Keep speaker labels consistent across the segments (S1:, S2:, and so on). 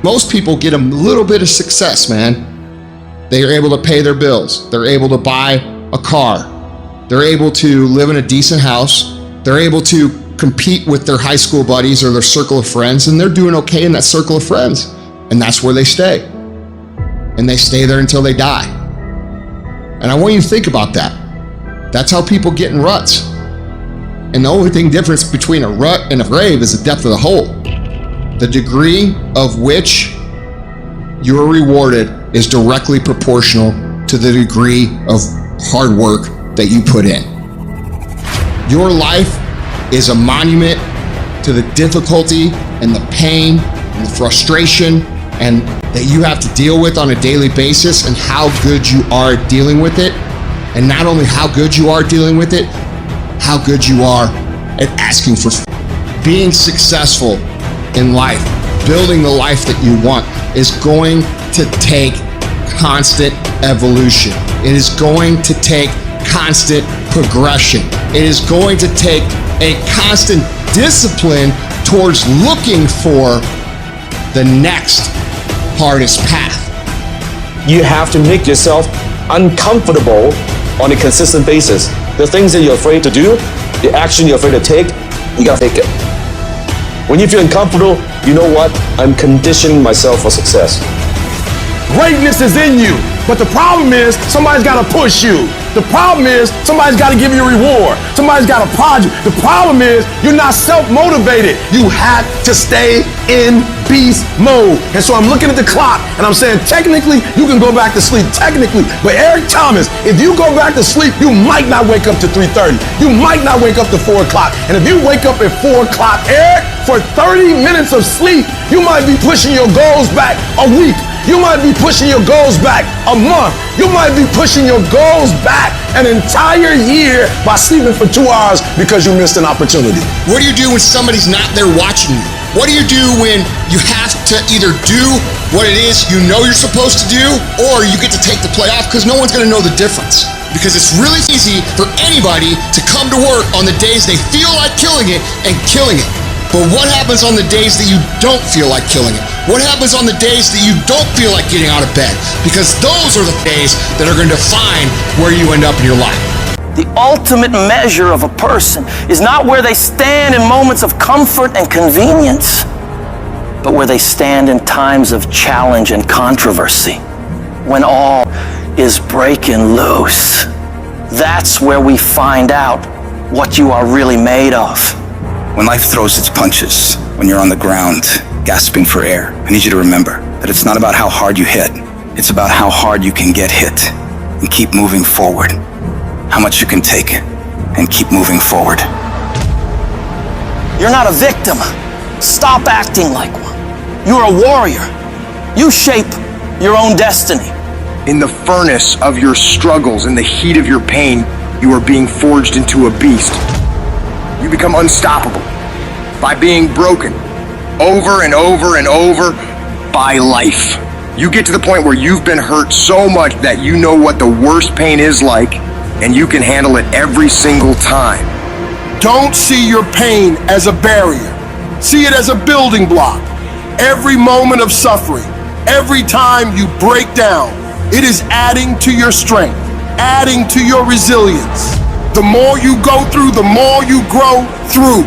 S1: Most people get a little bit of success, man. They are able to pay their bills. They're able to buy a car. They're able to live in a decent house. They're able to compete with their high school buddies or their circle of friends, and they're doing okay in that circle of friends. And that's where they stay. And they stay there until they die. And I want you to think about that. That's how people get in ruts. And the only difference between a rut and a grave is the depth of the hole. The degree of which you are rewarded is directly proportional to the degree of hard work that you put in. Your life is a monument to the difficulty and the pain and the frustration and that you have to deal with on a daily basis, and how good you are at dealing with it. And not only how good you are dealing with it, how good you are at asking for being successful in life. Building the life that you want is going to take constant evolution. It is going to take constant progression. It is going to take a constant discipline towards looking for the next hardest path.
S2: You have to make yourself uncomfortable on a consistent basis. The things that you're afraid to do, the action you're afraid to take, you gotta take it. When you feel uncomfortable, you know what? I'm conditioning myself for success.
S3: Greatness is in you, but the problem is somebody's gotta push you. The problem is somebody's gotta give you a reward. Somebody's gotta prod you. The problem is you're not self-motivated. You have to stay in beast mode. And so I'm looking at the clock and I'm saying, technically, you can go back to sleep, technically. But Eric Thomas, if you go back to sleep, you might not wake up to 3:30. You might not wake up to 4 o'clock. And if you wake up at 4 o'clock, Eric, for 30 minutes of sleep, you might be pushing your goals back a week. You might be pushing your goals back a month. You might be pushing your goals back an entire year by sleeping for 2 hours because you missed an opportunity.
S1: What do you do when somebody's not there watching you? What do you do when you have to either do what it is you know you're supposed to do, or you get to take the play off because no one's going to know the difference? Because it's really easy for anybody to come to work on the days they feel like killing it and killing it. But what happens on the days that you don't feel like killing it? What happens on the days that you don't feel like getting out of bed? Because those are the days that are going to define where you end up in your life.
S4: The ultimate measure of a person is not where they stand in moments of comfort and convenience, but where they stand in times of challenge and controversy, when all is breaking loose. That's where we find out what you are really made of.
S5: When life throws its punches, when you're on the ground, gasping for air, I need you to remember that it's not about how hard you hit. It's about how hard you can get hit and keep moving forward. How much you can take and keep moving forward.
S4: You're not a victim. Stop acting like one. You're a warrior. You shape your own destiny.
S6: In the furnace of your struggles, in the heat of your pain, you are being forged into a beast. You become unstoppable by being broken over and over and over by life. You get to the point where you've been hurt so much that you know what the worst pain is like, and you can handle it every single time.
S3: Don't see your pain as a barrier. See it as a building block. Every moment of suffering, every time you break down, it is adding to your strength, adding to your resilience. The more you go through, the more you grow through.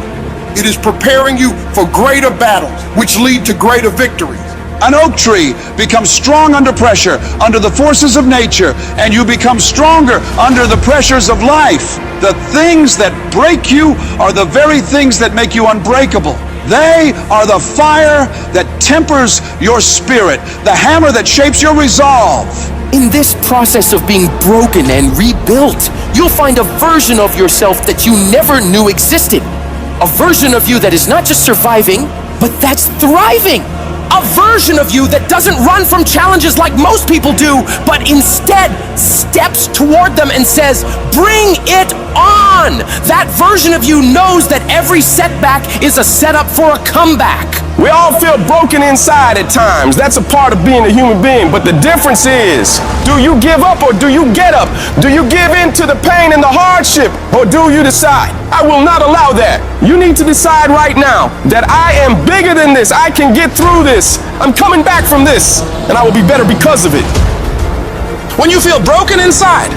S3: It is preparing you for greater battles, which lead to greater victories.
S7: An oak tree becomes strong under pressure, under the forces of nature, and you become stronger under the pressures of life. The things that break you are the very things that make you unbreakable. They are the fire that tempers your spirit, the hammer that shapes your resolve.
S8: In this process of being broken and rebuilt, you'll find a version of yourself that you never knew existed. A version of you that is not just surviving, but that's thriving. A version of you that doesn't run from challenges like most people do, but instead steps toward them and says, bring it on. That version of you knows that every setback is a setup for a comeback.
S3: We all feel broken inside at times. That's a part of being a human being. But the difference is, do you give up or do you get up? Do you give in to the pain and the hardship or do you decide? I will not allow that. You need to decide right now that I am bigger than this. I can get through this. I'm coming back from this and I will be better because of it.
S7: When you feel broken inside,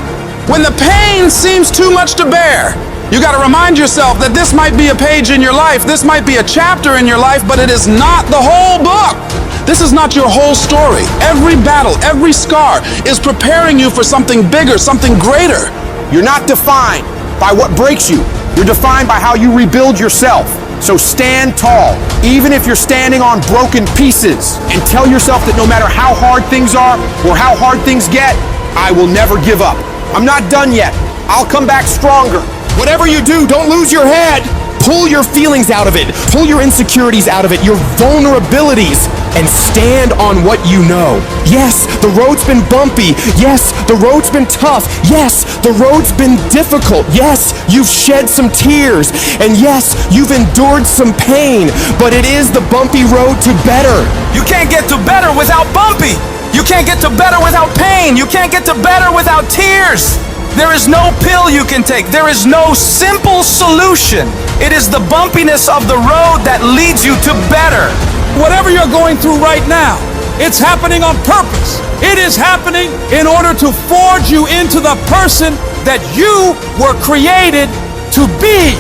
S7: when the pain seems too much to bear, you got to remind yourself that this might be a page in your life, this might be a chapter in your life, but it is not the whole book. This is not your whole story. Every battle, every scar is preparing you for something bigger, something greater.
S9: You're not defined by what breaks you. You're defined by how you rebuild yourself. So stand tall, even if you're standing on broken pieces, and tell yourself that no matter how hard things are or how hard things get, I will never give up. I'm not done yet. I'll come back stronger. Whatever you do, don't lose your head. Pull your feelings out of it. Pull your insecurities out of it, your vulnerabilities, and stand on what you know. Yes, the road's been bumpy. Yes, the road's been tough. Yes, the road's been difficult. Yes, you've shed some tears. And yes, you've endured some pain. But it is the bumpy road to better.
S10: You can't get to better without bumpy. You can't get to better without pain. You can't get to better without tears. There is no pill you can take. There is no simple solution. It is the bumpiness of the road that leads you to better.
S7: Whatever you're going through right now, it's happening on purpose. It is happening in order to forge you into the person that you were created to be.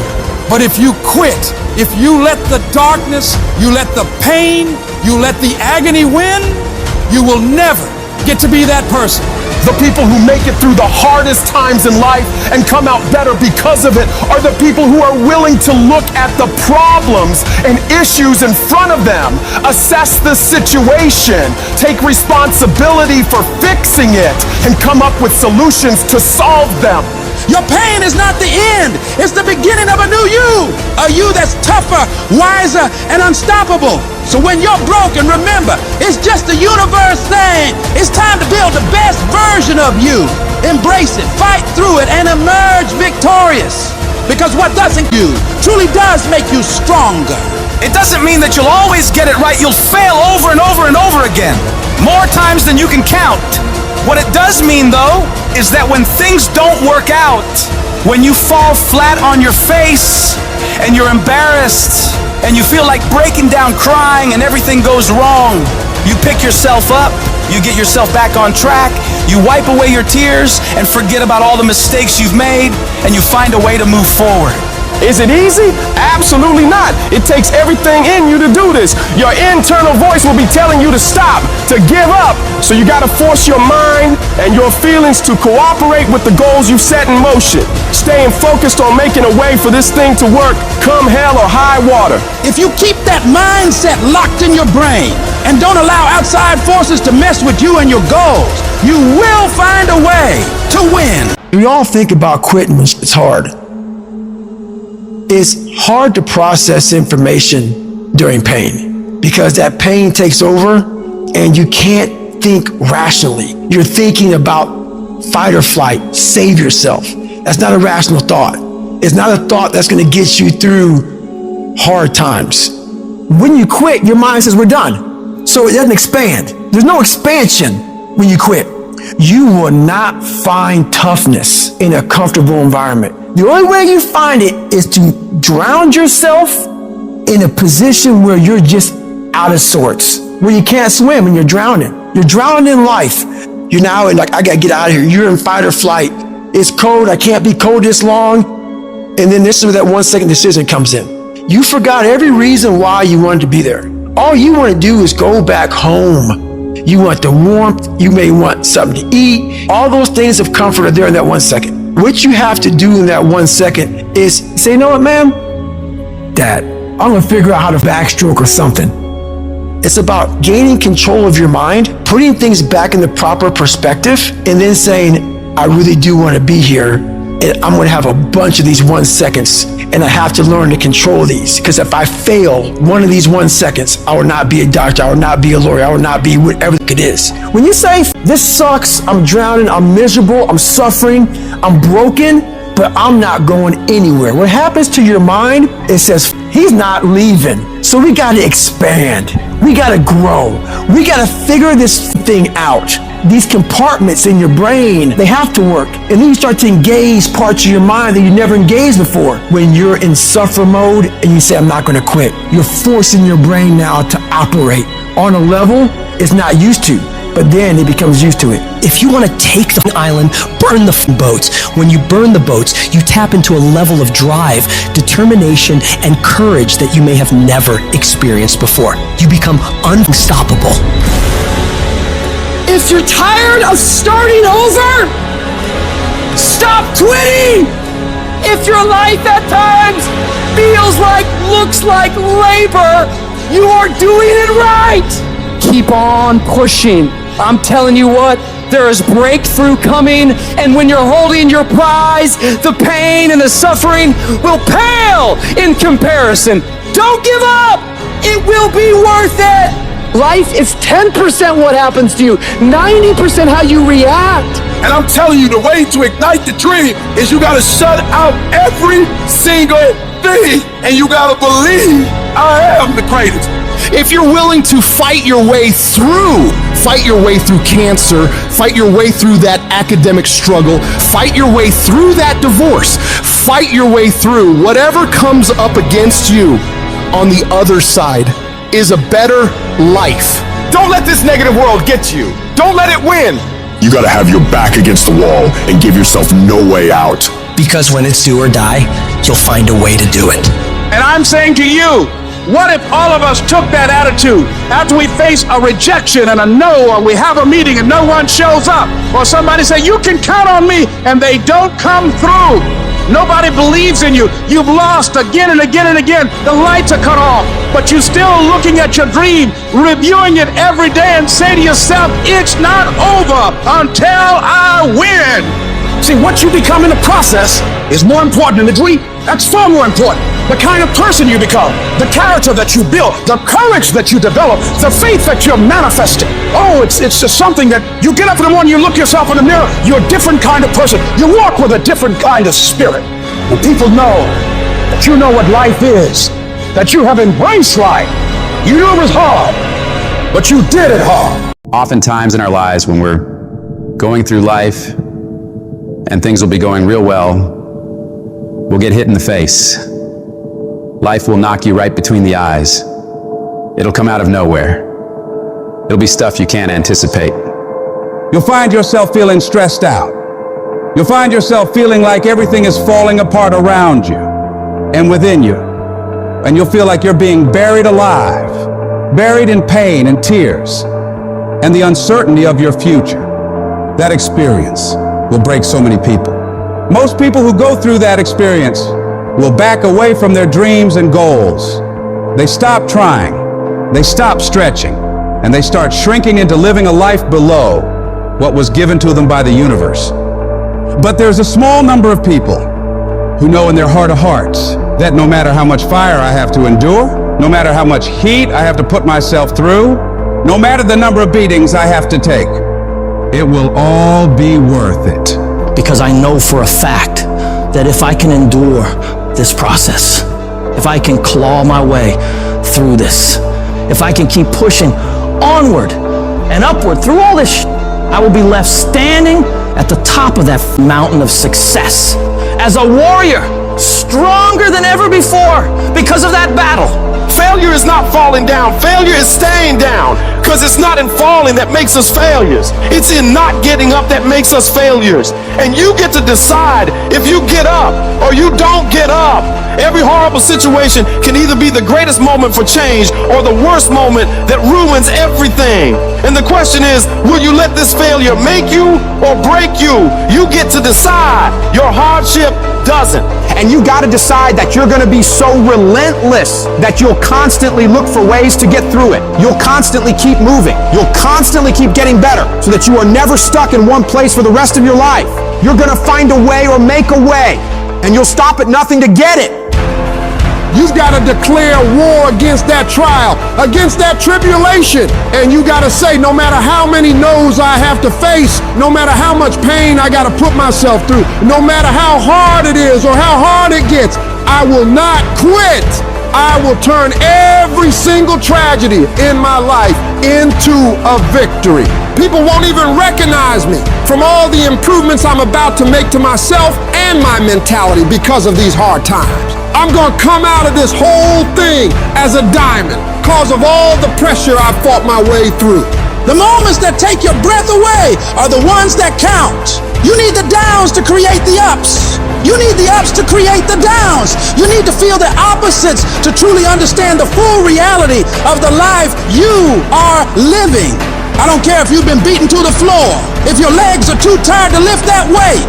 S7: But if you quit, if you let the darkness, you let the pain, you let the agony win, you will never get to be that person.
S3: The people who make it through the hardest times in life and come out better because of it are the people who are willing to look at the problems and issues in front of them, assess the situation, take responsibility for fixing it, and come up with solutions to solve them.
S7: Your pain is not the end. It's the beginning of a new you. A you that's tougher, wiser, and unstoppable. So when you're broken, remember, it's just the universe saying, it's time to build the best version of you. Embrace it, fight through it, and emerge victorious. Because what doesn't you truly does make you stronger.
S10: It doesn't mean that you'll always get it right. You'll fail over and over and over again. More times than you can count. What it does mean, though, is that when things don't work out, when you fall flat on your face and you're embarrassed and you feel like breaking down crying and everything goes wrong, you pick yourself up, you get yourself back on track, you wipe away your tears and forget about all the mistakes you've made, and you find a way to move forward.
S3: Is it easy? Absolutely not. It takes everything in you to do this. Your internal voice will be telling you to stop, to give up. So you got to force your mind and your feelings to cooperate with the goals you set in motion. Staying focused on making a way for this thing to work, come hell or high water.
S7: If you keep that mindset locked in your brain and don't allow outside forces to mess with you and your goals, you will find a way to win.
S11: We all think about quitting when it's hard. It's hard to process information during pain because that pain takes over and you can't think rationally. You're thinking about fight or flight, save yourself. That's not a rational thought. It's not a thought that's going to get you through hard times. When you quit, your mind says we're done. So it doesn't expand. There's no expansion when you quit. You will not find toughness in a comfortable environment. The only way you find it is to drown yourself in a position where you're just out of sorts, where you can't swim and you're drowning. You're drowning in life. You're now in like, I gotta get out of here. You're in fight or flight. It's cold. I can't be cold this long. And then this is where that 1 second decision comes in. You forgot every reason why you wanted to be there. All you want to do is go back home. You want the warmth. You may want something to eat. All those things of comfort are there in that 1 second. What you have to do in that 1 second is say, you know what, ma'am? Dad, I'm gonna figure out how to backstroke or something. It's about gaining control of your mind, putting things back in the proper perspective, and then saying, I really do want to be here, and I'm gonna have a bunch of these 1 seconds, and I have to learn to control these, because if I fail one of these 1 seconds, I will not be a doctor, I will not be a lawyer, I will not be whatever it is. When you say, this sucks, I'm drowning, I'm miserable, I'm suffering, I'm broken, but I'm not going anywhere. What happens to your mind, it says, he's not leaving. So So we gotta expand. We gotta grow. We gotta figure this thing out. These compartments in your brain, they have to work. And then you start to engage parts of your mind that you never engaged before. When you're in suffer mode and you say, I'm not gonna quit, you're forcing your brain now to operate on a level it's not used to. But then it becomes used to it.
S12: If you want to take the island, burn the boats. When you burn the boats, you tap into a level of drive, determination, and courage that you may have never experienced before. You become unstoppable.
S11: If you're tired of starting over, stop quitting! If your life at times feels like, looks like labor, you are doing it right!
S13: Keep on pushing. I'm telling you what, there is breakthrough coming, and when you're holding your prize, the pain and the suffering will pale in comparison. Don't give up! It will be worth it! Life is 10% what happens to you, 90% how you react.
S3: And I'm telling you, the way to ignite the dream is you gotta shut out every single thing, and you gotta believe I am the greatest.
S9: If you're willing to fight your way through cancer, fight your way through that academic struggle, fight your way through that divorce, fight your way through whatever comes up against you, on the other side is a better life. Don't let this negative world get you. Don't let it win.
S3: You gotta have your back against the wall and give yourself no way out.
S12: Because when it's do or die, you'll find a way to do it.
S10: And I'm saying to you, what if all of us took that attitude after we face a rejection and a no, or we have a meeting and no one shows up, or somebody say, you can count on me, and they don't come through. Nobody believes in you. You've lost again and again and again. The lights are cut off, but you're still looking at your dream, reviewing it every day, and say to yourself, it's not over until I win.
S3: See, what you become in the process is more important than the dream. That's far more important. The kind of person you become, the character that you build, the courage that you develop, the faith that you're manifesting. Oh, it's just something that you get up in the morning, you look yourself in the mirror, you're a different kind of person. You walk with a different kind of spirit. And people know that you know what life is, that you have embraced life. You knew it was hard, but you did it hard.
S14: Oftentimes in our lives, when we're going through life and things will be going real well, we'll get hit in the face. Life will knock you right between the eyes. It'll come out of nowhere. It'll be stuff you can't anticipate.
S7: You'll find yourself feeling stressed out. You'll find yourself feeling like everything is falling apart around you and within you. And you'll feel like you're being buried alive, buried in pain and tears, and the uncertainty of your future. That experience will break so many people. Most people who go through that experience will back away from their dreams and goals. They stop trying, they stop stretching, and they start shrinking into living a life below what was given to them by the universe. But there's a small number of people who know in their heart of hearts that no matter how much fire I have to endure, no matter how much heat I have to put myself through, no matter the number of beatings I have to take, it will all be worth it.
S4: Because I know for a fact that if I can endure this process, if I can claw my way through this, if I can keep pushing onward and upward through all this, I will be left standing at the top of that mountain of success as a warrior, stronger than ever before because of that battle.
S3: Failure is not falling down. Failure is staying down. Because it's not in falling that makes us failures. It's in not getting up that makes us failures. And you get to decide if you get up or you don't get up. Every horrible situation can either be the greatest moment for change or the worst moment that ruins everything. And the question is, will you let this failure make you or break you? You get to decide. Your hardship doesn't.
S9: And you gotta decide that you're gonna be so relentless that you'll constantly look for ways to get through it. You'll constantly keep moving. You'll constantly keep getting better so that you are never stuck in one place for the rest of your life. You're gonna find a way or make a way, and you'll stop at nothing to get it.
S3: You've got to declare war against that trial, against that tribulation. And you got to say, no matter how many no's I have to face, no matter how much pain I got to put myself through, no matter how hard it is or how hard it gets, I will not quit. I will turn every single tragedy in my life into a victory. People won't even recognize me from all the improvements I'm about to make to myself and my mentality because of these hard times. I'm gonna come out of this whole thing as a diamond because of all the pressure I've fought my way through. The moments that take your breath away are the ones that count. You need the downs to create the ups. You need the ups to create the downs. You need to feel the opposites to truly understand the full reality of the life you are living. I don't care if you've been beaten to the floor, if your legs are too tired to lift that weight.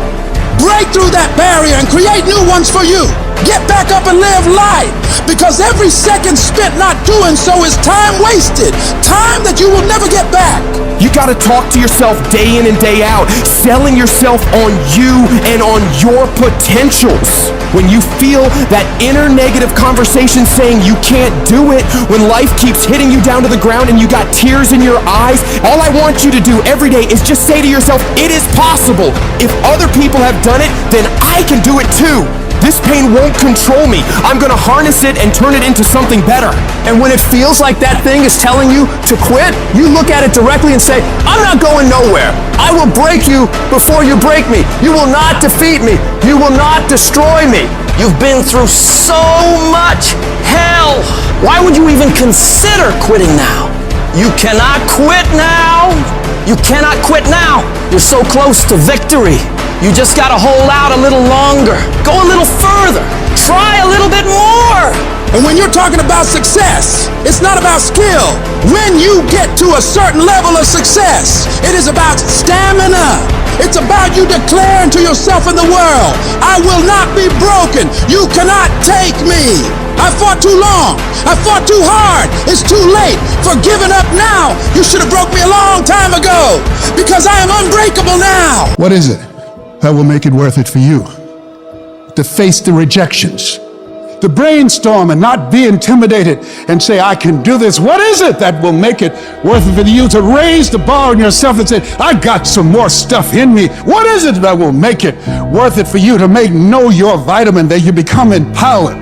S3: Break through that barrier and create new ones for you. Get back up and live life, because every second spent not doing so is time wasted, time that you will never get back.
S9: You gotta talk to yourself day in and day out, selling yourself on you and on your potentials. When you feel that inner negative conversation saying you can't do it, when life keeps hitting you down to the ground and you got tears in your eyes, all I want you to do every day is just say to yourself, it is possible. If other people have done it, then I can do it too. This pain won't control me. I'm gonna harness it and turn it into something better.
S11: And when it feels like that thing is telling you to quit, you look at it directly and say, I'm not going nowhere. I will break you before you break me. You will not defeat me. You will not destroy me.
S4: You've been through so much hell. Why would you even consider quitting now? You cannot quit now. You cannot quit now. You're so close to victory. You just gotta hold out a little longer. Go a little further. Try a little bit more.
S3: And when you're talking about success, it's not about skill. When you get to a certain level of success, it is about stamina. It's about you declaring to yourself in the world, I will not be broken. You cannot take me. I fought too long. I fought too hard. It's too late for giving up now. You should have broke me a long time ago, because I am unbreakable now.
S15: What is it that will make it worth it for you? To face the rejections, to brainstorm and not be intimidated and say, I can do this. What is it that will make it worth it for you to raise the bar on yourself and say, I got some more stuff in me? What is it that will make it worth it for you to know your vitamin, that you become empowered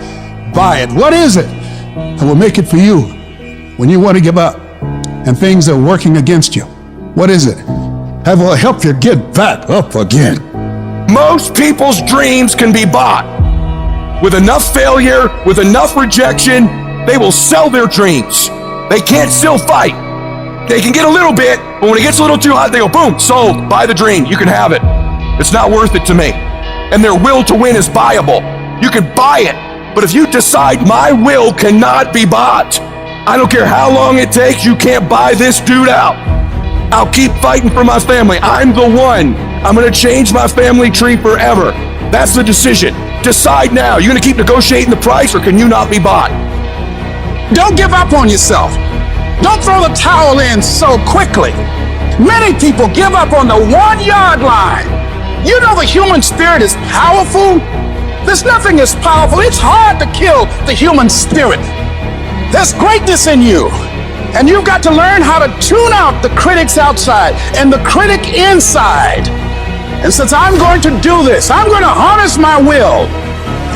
S15: by it? What is it that will make it for you when you want to give up and things are working against you? What is it that will help you get back up again?
S3: Most people's dreams can be bought. With enough failure, with enough rejection, they will sell their dreams. They can't still fight. They can get a little bit, but when it gets a little too hot, they go, boom, sold, buy the dream, you can have it. It's not worth it to me. And their will to win is buyable. You can buy it, but if you decide my will cannot be bought, I don't care how long it takes, you can't buy this dude out. I'll keep fighting for my family. I'm the one. I'm gonna change my family tree forever. That's the decision. Decide now. You gonna keep negotiating the price, or can you not be bought?
S16: Don't give up on yourself. Don't throw the towel in so quickly. Many people give up on the 1 yard line. You know the human spirit is powerful. There's nothing as powerful. It's hard to kill the human spirit. There's greatness in you. And you've got to learn how to tune out the critics outside and the critic inside. And since I'm going to do this, I'm going to harness my will.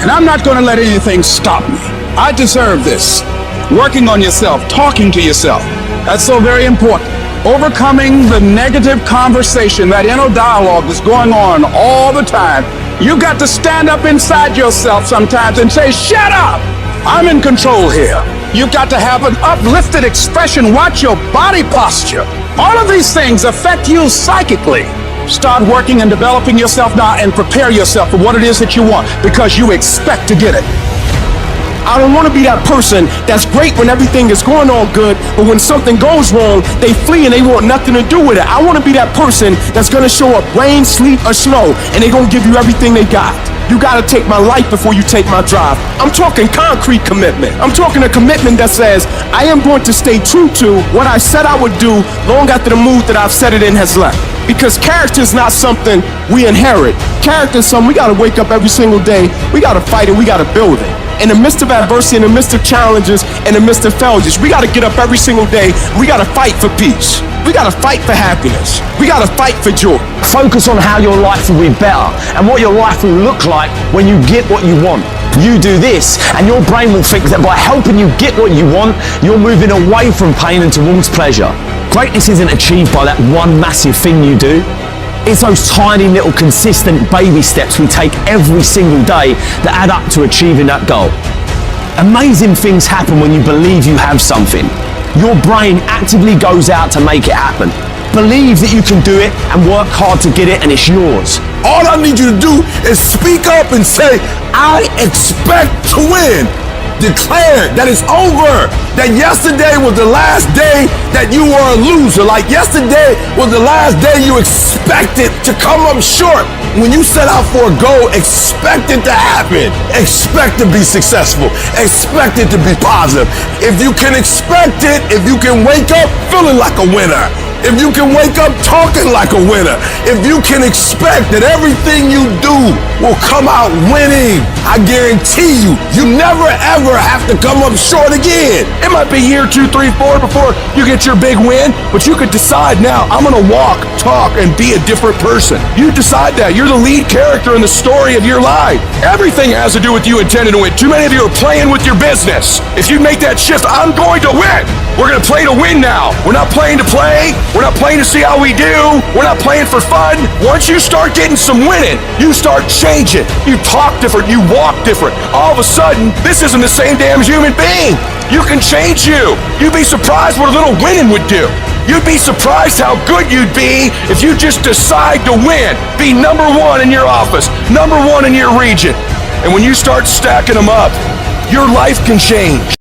S16: And I'm not going to let anything stop me. I deserve this. Working on yourself, talking to yourself. That's so very important. Overcoming the negative conversation, that inner dialogue that's going on all the time. You've got to stand up inside yourself sometimes and say, shut up! I'm in control here. You've got to have an uplifted expression. Watch your body posture. All of these things affect you psychically. Start working and developing yourself now and prepare yourself for what it is that you want, because you expect to get it.
S9: I don't want to be that person that's great when everything is going all good, but when something goes wrong, they flee and they want nothing to do with it. I want to be that person that's going to show up rain, sleet, or snow, and they're going to give you everything they got. You got to take my life before you take my drive. I'm talking concrete commitment. I'm talking a commitment that says, I am going to stay true to what I said I would do long after the mood that I've set it in has left. Because character is not something we inherit. Character is something we got to wake up every single day. We got to fight and we got to build it. In the midst of adversity, in the midst of challenges, in the midst of failures, we got to get up every single day. We got to fight for peace. We got to fight for happiness. We got to fight for joy.
S2: Focus on how your life will be better and what your life will look like when you get what you want.
S17: you do this, and your brain will think that by helping you get what you want, you're moving away from pain and towards pleasure. Greatness isn't achieved by that one massive thing you do. It's those tiny little consistent baby steps we take every single day that add up to achieving that goal. Amazing things happen when you believe you have something. Your brain actively goes out to make it happen. Believe that you can do it and work hard to get it, and it's yours.
S3: All I need you to do is speak up and say, I expect to win. Declare that it's over. That yesterday was the last day that you were a loser. Like yesterday was the last day you expected to come up short. When you set out for a goal, expect it to happen. Expect to be successful. Expect it to be positive. If you can expect it, if you can wake up feeling like a winner, if you can wake up talking like a winner, if you can expect that everything you do will come out winning, I guarantee you, you never ever have to come up short again. It might be year 2, 3, 4 before you get your big win, but you could decide now, I'm gonna walk, talk, and be a different person. You decide that. You're the lead character in the story of your life. Everything has to do with you intending to win. Too many of you are playing with your business. If you make that shift, I'm going to win. We're gonna play to win now. We're not playing to play. We're not playing to see how we do. We're not playing for fun. Once you start getting some winning, you start changing. You talk different, you walk different. All of a sudden, this isn't the same damn human being. You can change you. You'd be surprised what a little winning would do. You'd be surprised how good you'd be if you just decide to win. Be number one in your office, number one in your region. And when you start stacking them up, your life can change.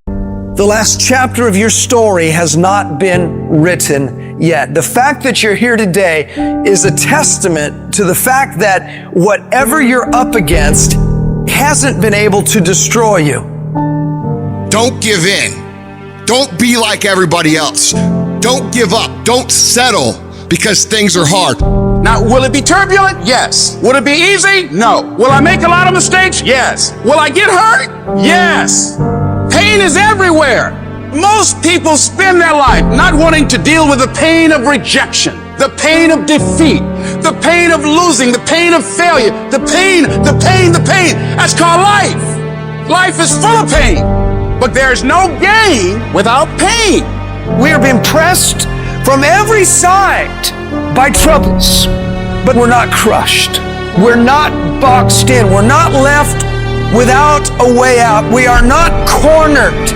S18: The last chapter of your story has not been written yet. The fact that you're here today is a testament to the fact that whatever you're up against hasn't been able to destroy you.
S1: Don't give in. Don't be like everybody else. Don't give up. Don't settle because things are hard.
S16: Now, will it be turbulent? Yes. Will it be easy? No. Will I make a lot of mistakes? Yes. Will I get hurt? Yes. Pain is everywhere. Most people spend their life not wanting to deal with the pain of rejection, the pain of defeat, the pain of losing, the pain of failure, the pain. That's called life. Life is full of pain, but there's no gain without pain.
S18: We are being pressed from every side by troubles, but we're not crushed. We're not boxed in. We're not left without a way out. We are not cornered.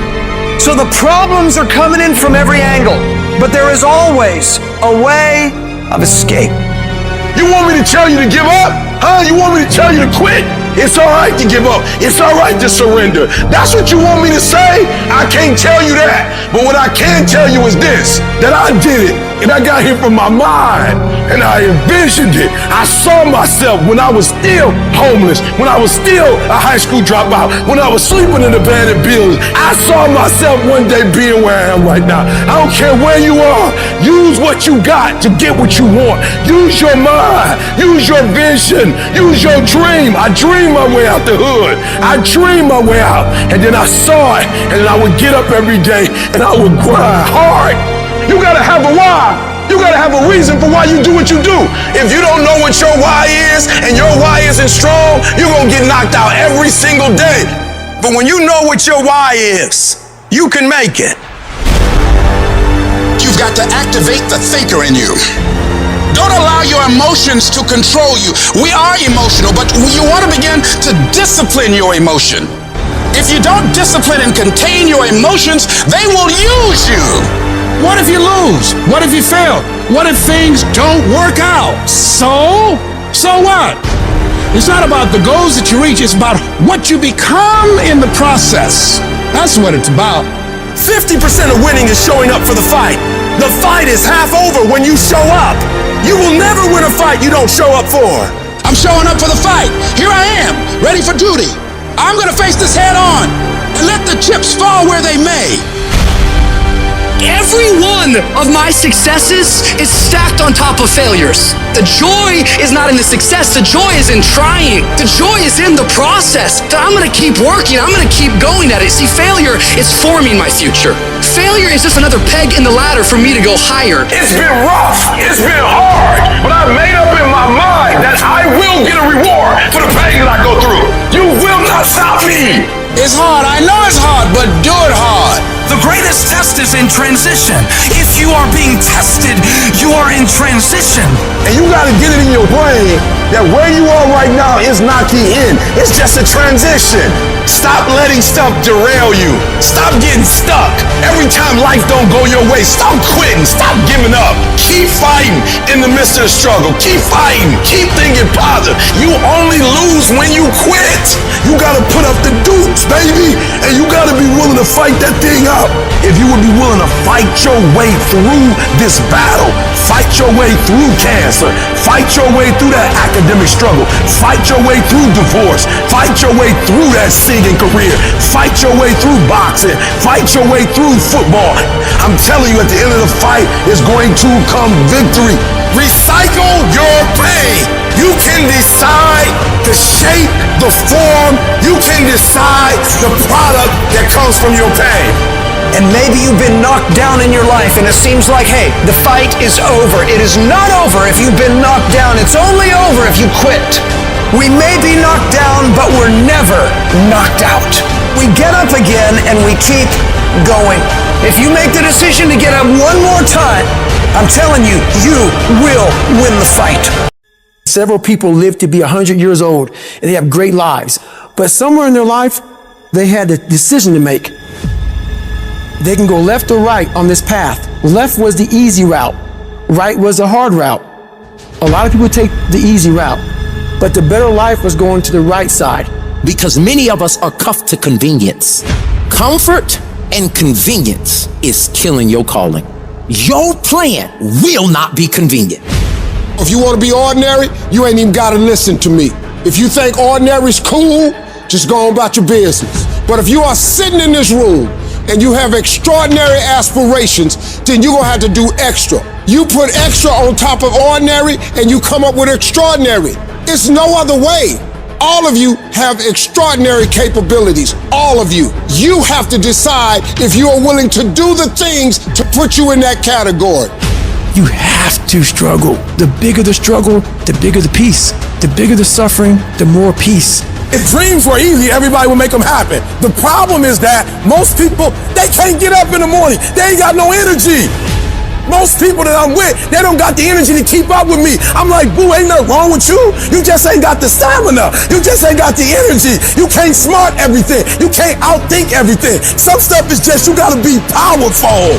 S18: So the problems are coming in from every angle, but there is always a way of escape.
S3: You want me to tell you to give up? Huh? You want me to tell you to quit? It's all right to give up. It's all right to surrender. That's what you want me to say? I can't tell you that. But what I can tell you is this, that I did it, and I got here from my mind, and I envisioned it. I saw myself when I was still homeless, when I was still a high school dropout, when I was sleeping in abandoned buildings. I saw myself one day being where I am right now. I don't care where you are. Use what you got to get what you want. Use your mind. Use your vision. Use your dream. I dreamed my way out the hood. I dreamed my way out, and then I saw it, and then I would get up every day, and I would grind hard. You gotta have a why. You gotta have a reason for why you do what you do. If you don't know what your why is, and your why isn't strong, you're gonna get knocked out every single day. But when you know what your why is, you can make it.
S16: You've got to activate the thinker in you. Don't allow your emotions to control you. We are emotional, but you want to begin to discipline your emotion. If you don't discipline and contain your emotions, they will use you. What if you lose? What if you fail? What if things don't work out? So what? It's not about the goals that you reach, it's about what you become in the process. That's what it's about.
S18: 50% of winning is showing up for the fight. The fight is half over when you show up. You will never win a fight you don't show up for.
S16: I'm showing up for the fight. Here I am, ready for duty. I'm gonna face this head on and let the chips fall where they may.
S19: Every one of my successes is stacked on top of failures. The joy is not in the success, the joy is in trying. The joy is in the process. That I'm gonna keep working, I'm gonna keep going at it. See, failure is forming my future. Failure is just another peg in the ladder for me to go higher.
S3: It's been rough, it's been hard, but I made up in my mind that I will get a reward for the pain that I go through. You will not cannot stop me.
S10: It's hard. I know it's hard, but do it hard. The greatest test is in transition. If you are being tested, you are in transition.
S3: And you gotta get it in your brain that where you are right now is not the end. It's just a transition. Stop letting stuff derail you. Stop getting stuck. Every time life don't go your way, stop quitting. Stop giving up. Keep fighting in the midst of the struggle. Keep fighting. Keep thinking positive. You only lose when you quit. You gotta put up the dukes, baby. And you gotta be willing to fight that thing out. If you would be willing to fight your way through this battle, fight your way through cancer, fight your way through that academic struggle, fight your way through divorce, fight your way through that singing career, fight your way through boxing, fight your way through football. I'm telling you, at the end of the fight is going to come victory. Recycle your pain. You can decide the shape, the form. You can decide the product that comes from your pain.
S18: And maybe you've been knocked down in your life and it seems like, hey, the fight is over. It is not over if you've been knocked down. It's only over if you quit. We may be knocked down, but we're never knocked out. We get up again and we keep going. If you make the decision to get up one more time, I'm telling you, you will win the fight.
S11: Several people live to be 100 years old and they have great lives. But somewhere in their life, they had a decision to make. They can go left or right on this path. Left was the easy route. Right was the hard route. A lot of people take the easy route, but the better life was going to the right side.
S8: Because many of us are cuffed to convenience. Comfort and convenience is killing your calling. Your plan will not be convenient.
S3: If you want to be ordinary, you ain't even got to listen to me. If you think ordinary's cool, just go on about your business. But if you are sitting in this room and you have extraordinary aspirations, then you're gonna have to do extra. You put extra on top of ordinary and you come up with extraordinary. It's no other way. All of you have extraordinary capabilities, all of you. You have to decide if you are willing to do the things to put you in that category.
S11: You have to struggle. The bigger the struggle, the bigger the peace. The bigger the suffering, the more peace.
S3: If dreams were easy, everybody would make them happen. The problem is that most people, they can't get up in the morning. They ain't got no energy. Most people that I'm with, they don't got the energy to keep up with me. I'm like, boo, ain't nothing wrong with you. You just ain't got the stamina. You just ain't got the energy. You can't smart everything. You can't outthink everything. Some stuff is just, you gotta be powerful.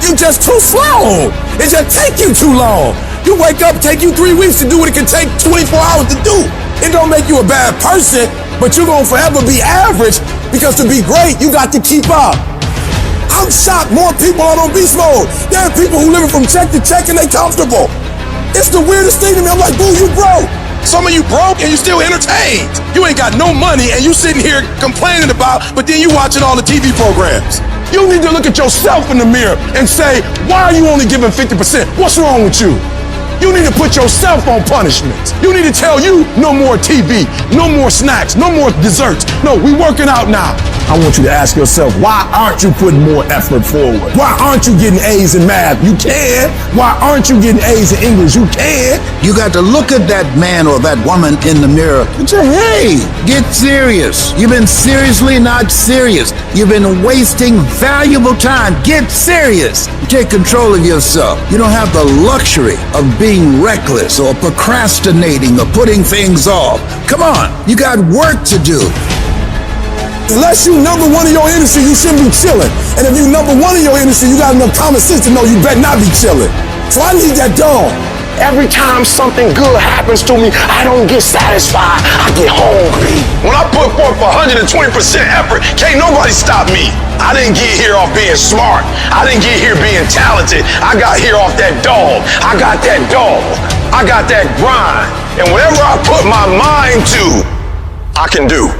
S3: You just too slow. It just take you too long. You wake up, take you 3 weeks to do what it can take 24 hours to do. It don't make you a bad person, but you're gonna forever be average because to be great, you got to keep up. I'm shocked more people are on beast mode. There are people who living from check to check and they comfortable. It's the weirdest thing to me. I'm like, boo, you broke. Some of you broke and you still entertained. You ain't got no money and you sitting here complaining about, but then you watching all the TV programs. You need to look at yourself in the mirror and say, why are you only giving 50%? What's wrong with you? You need to put yourself on punishment. You need to tell you no more TV, no more snacks, no more desserts. No, we working out now. I want you to ask yourself, why aren't you putting more effort forward? Why aren't you getting A's in math? You can. Why aren't you getting A's in English? You can.
S20: You got to look at that man or that woman in the mirror and say, hey, get serious. You've been seriously not serious. You've been wasting valuable time. Get serious. Take control of yourself. You don't have the luxury of being reckless or procrastinating or putting things off. Come on, you got work to do.
S3: Unless you number one in your industry, you shouldn't be chilling. And if you number one in your industry, you got enough common sense to know you better not be chilling. So I need that dog. Every time something good happens to me, I don't get satisfied. I get hungry. When I put forth 120% effort, can't nobody stop me. I didn't get here off being smart. I didn't get here being talented. I got here off that dog. I got that dog. I got that grind. And whatever I put my mind to, I can do.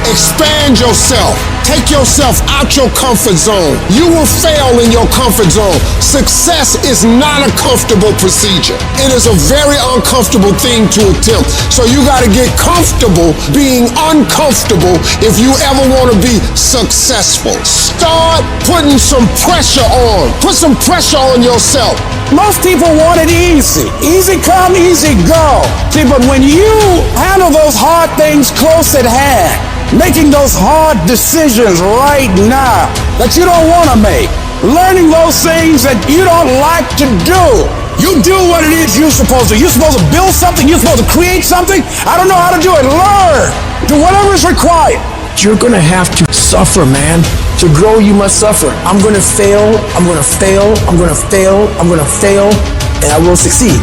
S3: Expand yourself.
S21: Take yourself out your comfort zone. You will fail in your comfort zone. Success is not a comfortable procedure. It is a very uncomfortable thing to attempt. So you got to get comfortable being uncomfortable if you ever want to be successful. Start putting some pressure on. Put some pressure on yourself.
S16: Most people want it easy. Easy come, easy go. See, but when you handle those hard things close at hand, making those hard decisions right now that you don't want to make, learning those things that you don't like to do. You do what it is you're supposed to. You're supposed to build something. You're supposed to create something. I don't know how to do it. Learn. Do whatever is required.
S11: You're gonna have to suffer, man. To grow, you must suffer. I'm gonna fail, I'm gonna fail, I'm gonna fail, I'm gonna fail, and I will succeed.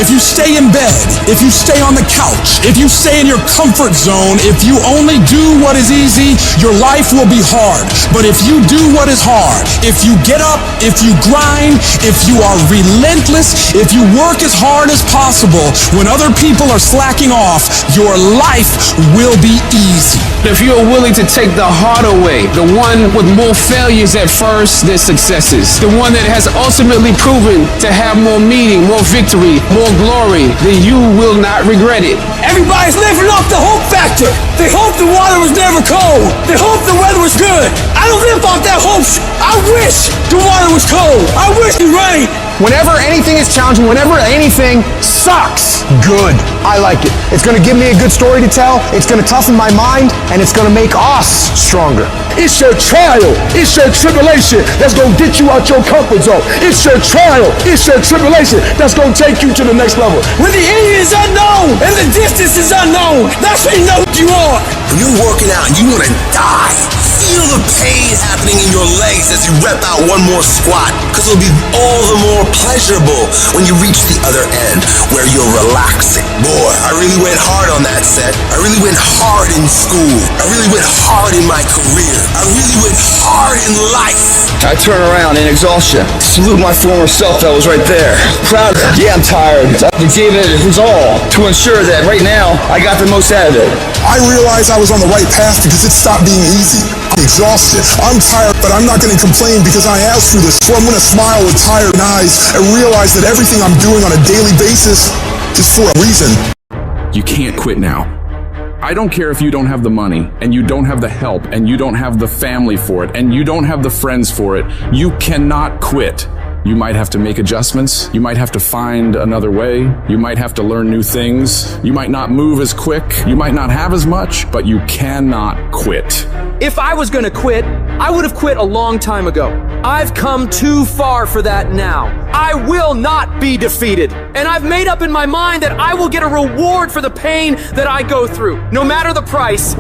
S22: If you stay in bed, if you stay on the couch, if you stay in your comfort zone, if you only do what is easy, your life will be hard. But if you do what is hard, if you get up, if you grind, if you are relentless, if you work as hard as possible, when other people are slacking off, your life will be easy.
S23: If you're willing to take the harder way, the one with more failures at first than successes, the one that has ultimately proven to have more meaning, more victory, more glory, then you will not regret it.
S18: Everybody's living off the hope factor. They hope the water was never cold. They hope the weather was good. I don't live off that hope. I wish the water was cold. I wish it rained.
S9: Whenever anything is challenging, whenever anything sucks, good. I like it. It's gonna give me a good story to tell, it's gonna toughen my mind, and it's gonna make us stronger.
S3: It's your trial, it's your tribulation that's gonna get you out your comfort zone. It's your trial, it's your tribulation that's gonna take you to the next level.
S18: When the end is unknown and the distance is unknown, that's when you know what you are.
S24: When you're working out and you wanna die, feel the pain happening in your legs as you rep out one more squat, because it'll be all the more pleasurable when you reach the other end where you're relaxing. Boy, I really went hard on that set. I really went hard in school. I really went hard in my career. I really went hard in life.
S6: I turn around in exhaustion, salute my former self that was right there. Proud of it. Yeah, I'm tired. I gave it his all to ensure that right now I got the most out of it.
S3: I realized I was on the right path because it stopped being easy. I'm exhausted. I'm tired, but I'm not going to complain because I asked for this. So I'm going to smile with tired eyes and realize that everything I'm doing on a daily basis is for a reason.
S25: You can't quit now. I don't care if you don't have the money, and you don't have the help, and you don't have the family for it, and you don't have the friends for it. You cannot quit. You might have to make adjustments. You might have to find another way. You might have to learn new things. You might not move as quick. You might not have as much, but you cannot quit.
S13: If I was gonna quit, I would have quit a long time ago. I've come too far for that now. I will not be defeated. And I've made up in my mind that I will get a reward for the pain that I go through, no matter the price.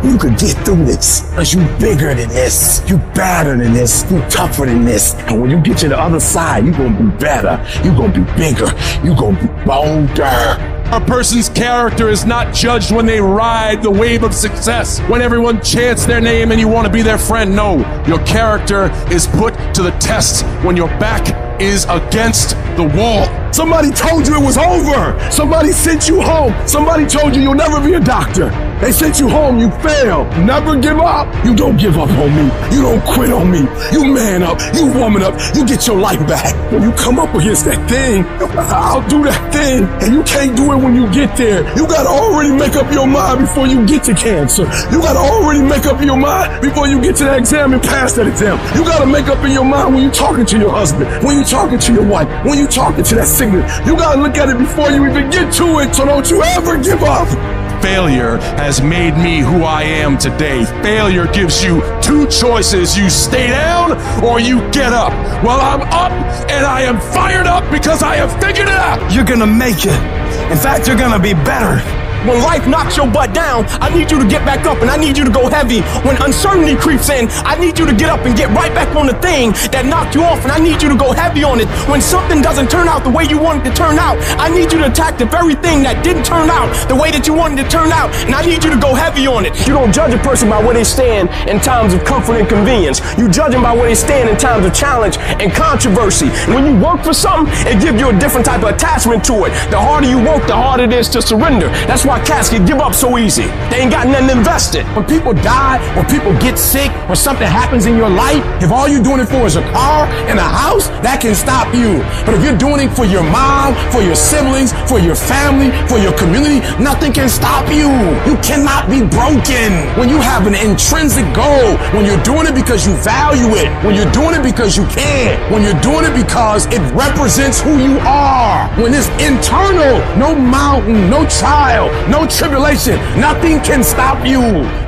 S11: You could get through this, because you bigger than this, you better than this, you tougher than this. And when you get to the other side, you're gonna be better, you're gonna be bigger, you're gonna be bolder.
S3: A person's character is not judged when they ride the wave of success, when everyone chants their name and you want to be their friend. No, your character is put to the test when your back is against the wall. Somebody told you it was over. Somebody sent you home. Somebody told you you'll never be a doctor. They sent you home, you failed. Never give up. You don't give up on me. You don't quit on me. You man up, you woman up, you get your life back. When you come up against that thing, I'll do that thing. And you can't do it when you get there. You gotta already make up your mind before you get to cancer. You gotta already make up your mind before you get to that exam and pass that exam. You gotta make up in your mind when you're talking to your husband, when you're talking to your wife, when you're talking to that sickness. You gotta look at it before you even get to it, so don't you ever give up. Failure has made me who I am today. Failure gives you two choices. You stay down or you get up. Well, I'm up and I am fired up because I have figured it out.
S18: You're gonna make it. In fact, you're gonna be better.
S26: When life knocks your butt down, I need you to get back up and I need you to go heavy. When uncertainty creeps in, I need you to get up and get right back on the thing that knocked you off, and I need you to go heavy on it. When something doesn't turn out the way you wanted to turn out, I need you to attack the very thing that didn't turn out the way that you wanted to turn out, and I need you to go heavy on it. You don't judge a person by where they stand in times of comfort and convenience. You judge them by where they stand in times of challenge and controversy. And when you work for something, it gives you a different type of attachment to it. The harder you work, the harder it is to surrender. That's why why cats can give up so easy. They ain't got nothing invested.
S3: When people die, or people get sick, or something happens in your life, if all you're doing it for is a car and a house, that can stop you. But if you're doing it for your mom, for your siblings, for your family, for your community, nothing can stop you. You cannot be broken. When you have an intrinsic goal, when you're doing it because you value it, when you're doing it because you can, when you're doing it because it represents who you are, when it's internal, no mountain, no trial, no tribulation, nothing can stop you.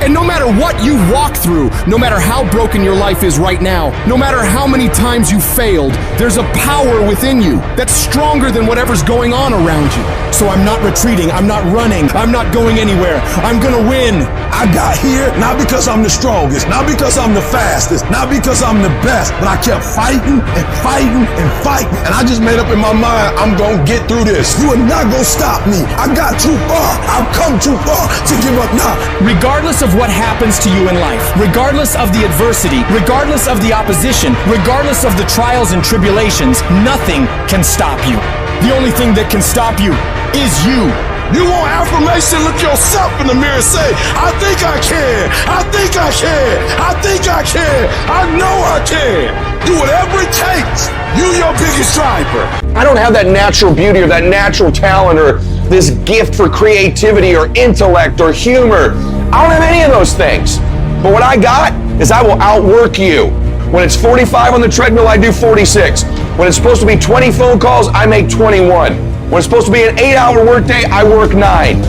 S4: And no matter what you walk through, no matter how broken your life is right now, no matter how many times you failed, there's a power within you that's stronger than whatever's going on around you.
S3: So I'm not retreating, I'm not running, I'm not going anywhere. I'm gonna win. I got here not because I'm the strongest, not because I'm the fastest, not because I'm the best, but I kept fighting and fighting and fighting. And I just made up in my mind, I'm gonna get through this. You are not gonna stop me. I got too far. I've come too far to give up now.
S4: Regardless of what happens to you in life, regardless of the adversity, regardless of the opposition, regardless of the trials and tribulations, nothing can stop you. The only thing that can stop you is you.
S3: You want affirmation? Look yourself in the mirror and say, I think I can. I think I can. I think I can. I know I can. Do whatever it takes. You your biggest driver.
S9: I don't have that natural beauty or that natural talent or this gift for creativity or intellect or humor. I don't have any of those things. But what I got is I will outwork you. When it's 45 on the treadmill, I do 46. When it's supposed to be 20 phone calls, I make 21. When it's supposed to be an 8-hour workday, I work 9.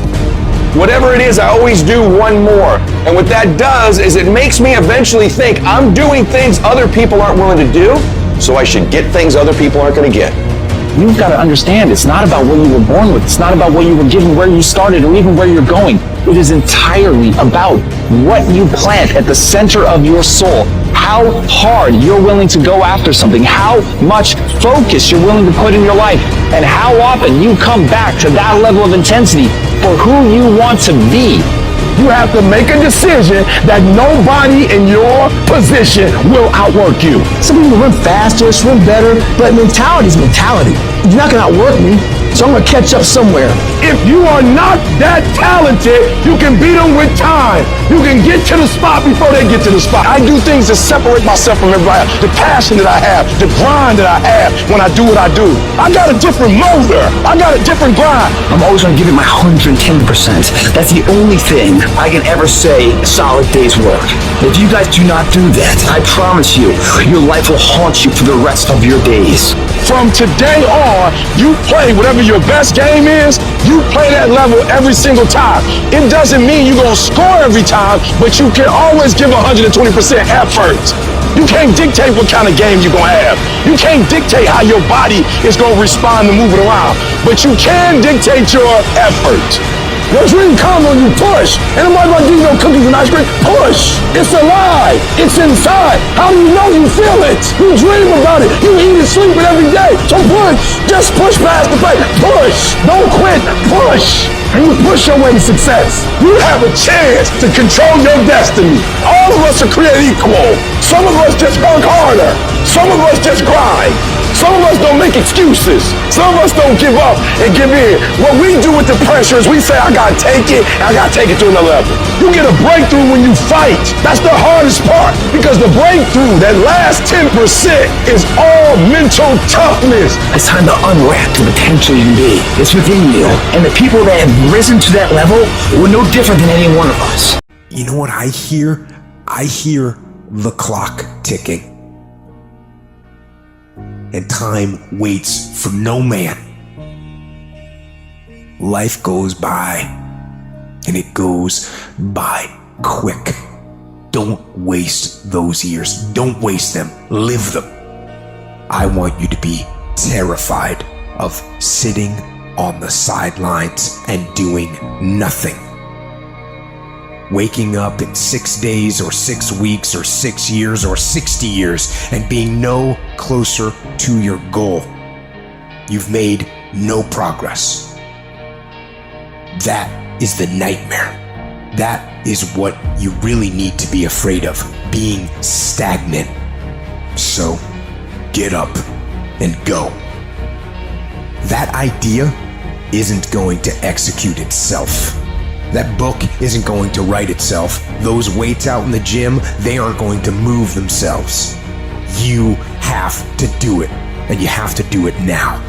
S9: Whatever it is, I always do one more. And what that does is it makes me eventually think I'm doing things other people aren't willing to do, so I should get things other people aren't going to get.
S17: You've got to understand, it's not about what you were born with. It's not about what you were given, where you started, or even where you're going. It is entirely about what you plant at the center of your soul. How hard you're willing to go after something, how much focus you're willing to put in your life, and how often you come back to that level of intensity for who you want to be.
S3: You have to make a decision that nobody in your position will outwork you.
S11: Some people run faster, swim better, but mentality is mentality. You're not gonna outwork me, so I'm gonna catch up somewhere.
S3: If you are not that talented, you can beat them with time. You can get to the spot before they get to the spot. I do things to separate myself from everybody else. The passion that I have, the grind that I have when I do what I do. I got a different motor. I got a different grind.
S11: I'm always gonna give it my 110%. That's the only thing I can ever say a solid day's work. If you guys do not do that, I promise you, your life will haunt you for the rest of your days.
S3: From today on, you play whatever your best game is, you play that level every single time. It doesn't mean you're gonna score every time, but you can always give 120% effort. You can't dictate what kind of game you're gonna have. You can't dictate how your body is gonna respond to moving around, but you can dictate your effort. Your dream comes when you push. And nobody gonna give you no cookies and ice cream. Push. It's alive. It's inside. How do you know you feel it? You dream about it. You eat and sleep it every day. So push. Just push past the pain. Push. Don't quit. Push. And you push your way to success. You have a chance to control your destiny. All of us are created equal. Some of us just work harder. Some of us just grind. Some of us don't make excuses. Some of us don't give up and give in. What we do with the pressure is we say, I gotta take it, and I gotta take it to another level. You get a breakthrough when you fight. That's the hardest part, because the breakthrough, that last 10%, is all mental toughness.
S11: It's time to unwrap the potential you can be. It's within you. And the people that have risen to that level were no different than any one of us.
S5: You know what I hear? I hear the clock ticking. And time waits for no man. Life goes by, and it goes by quick. Don't waste those years. Don't waste them. Live them. I want you to be terrified of sitting on the sidelines and doing nothing. Waking up in 6 days or 6 weeks or 6 years or 60 years and being no closer to your goal. You've made no progress. That is the nightmare. That is what you really need to be afraid of, being stagnant. So, get up and go. That idea isn't going to execute itself. That book isn't going to write itself. Those weights out in the gym, they aren't going to move themselves. You have to do it, and you have to do it now.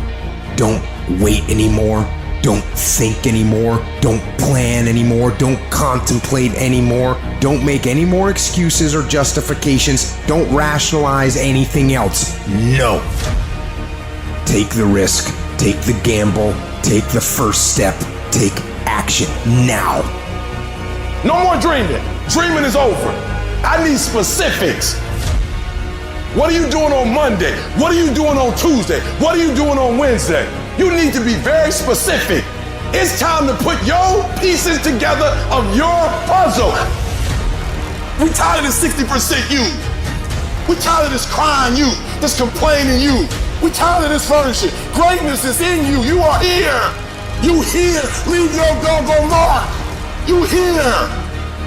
S5: Don't wait anymore. Don't think anymore. Don't plan anymore. Don't contemplate anymore. Don't make any more excuses or justifications. Don't rationalize anything else. No. Take the risk. Take the gamble. Take the first step. Take action now.
S3: No more dreaming. Dreaming is over. I need specifics. What are you doing on Monday? What are you doing on Tuesday? What are you doing on Wednesday? You need to be very specific. It's time to put your pieces together of your puzzle. We tired of this 60% you. We tired of this crying you, this complaining you. We tired of this furnishing. Greatness is in you. You are here. You here. Leave your doggone mark. You here.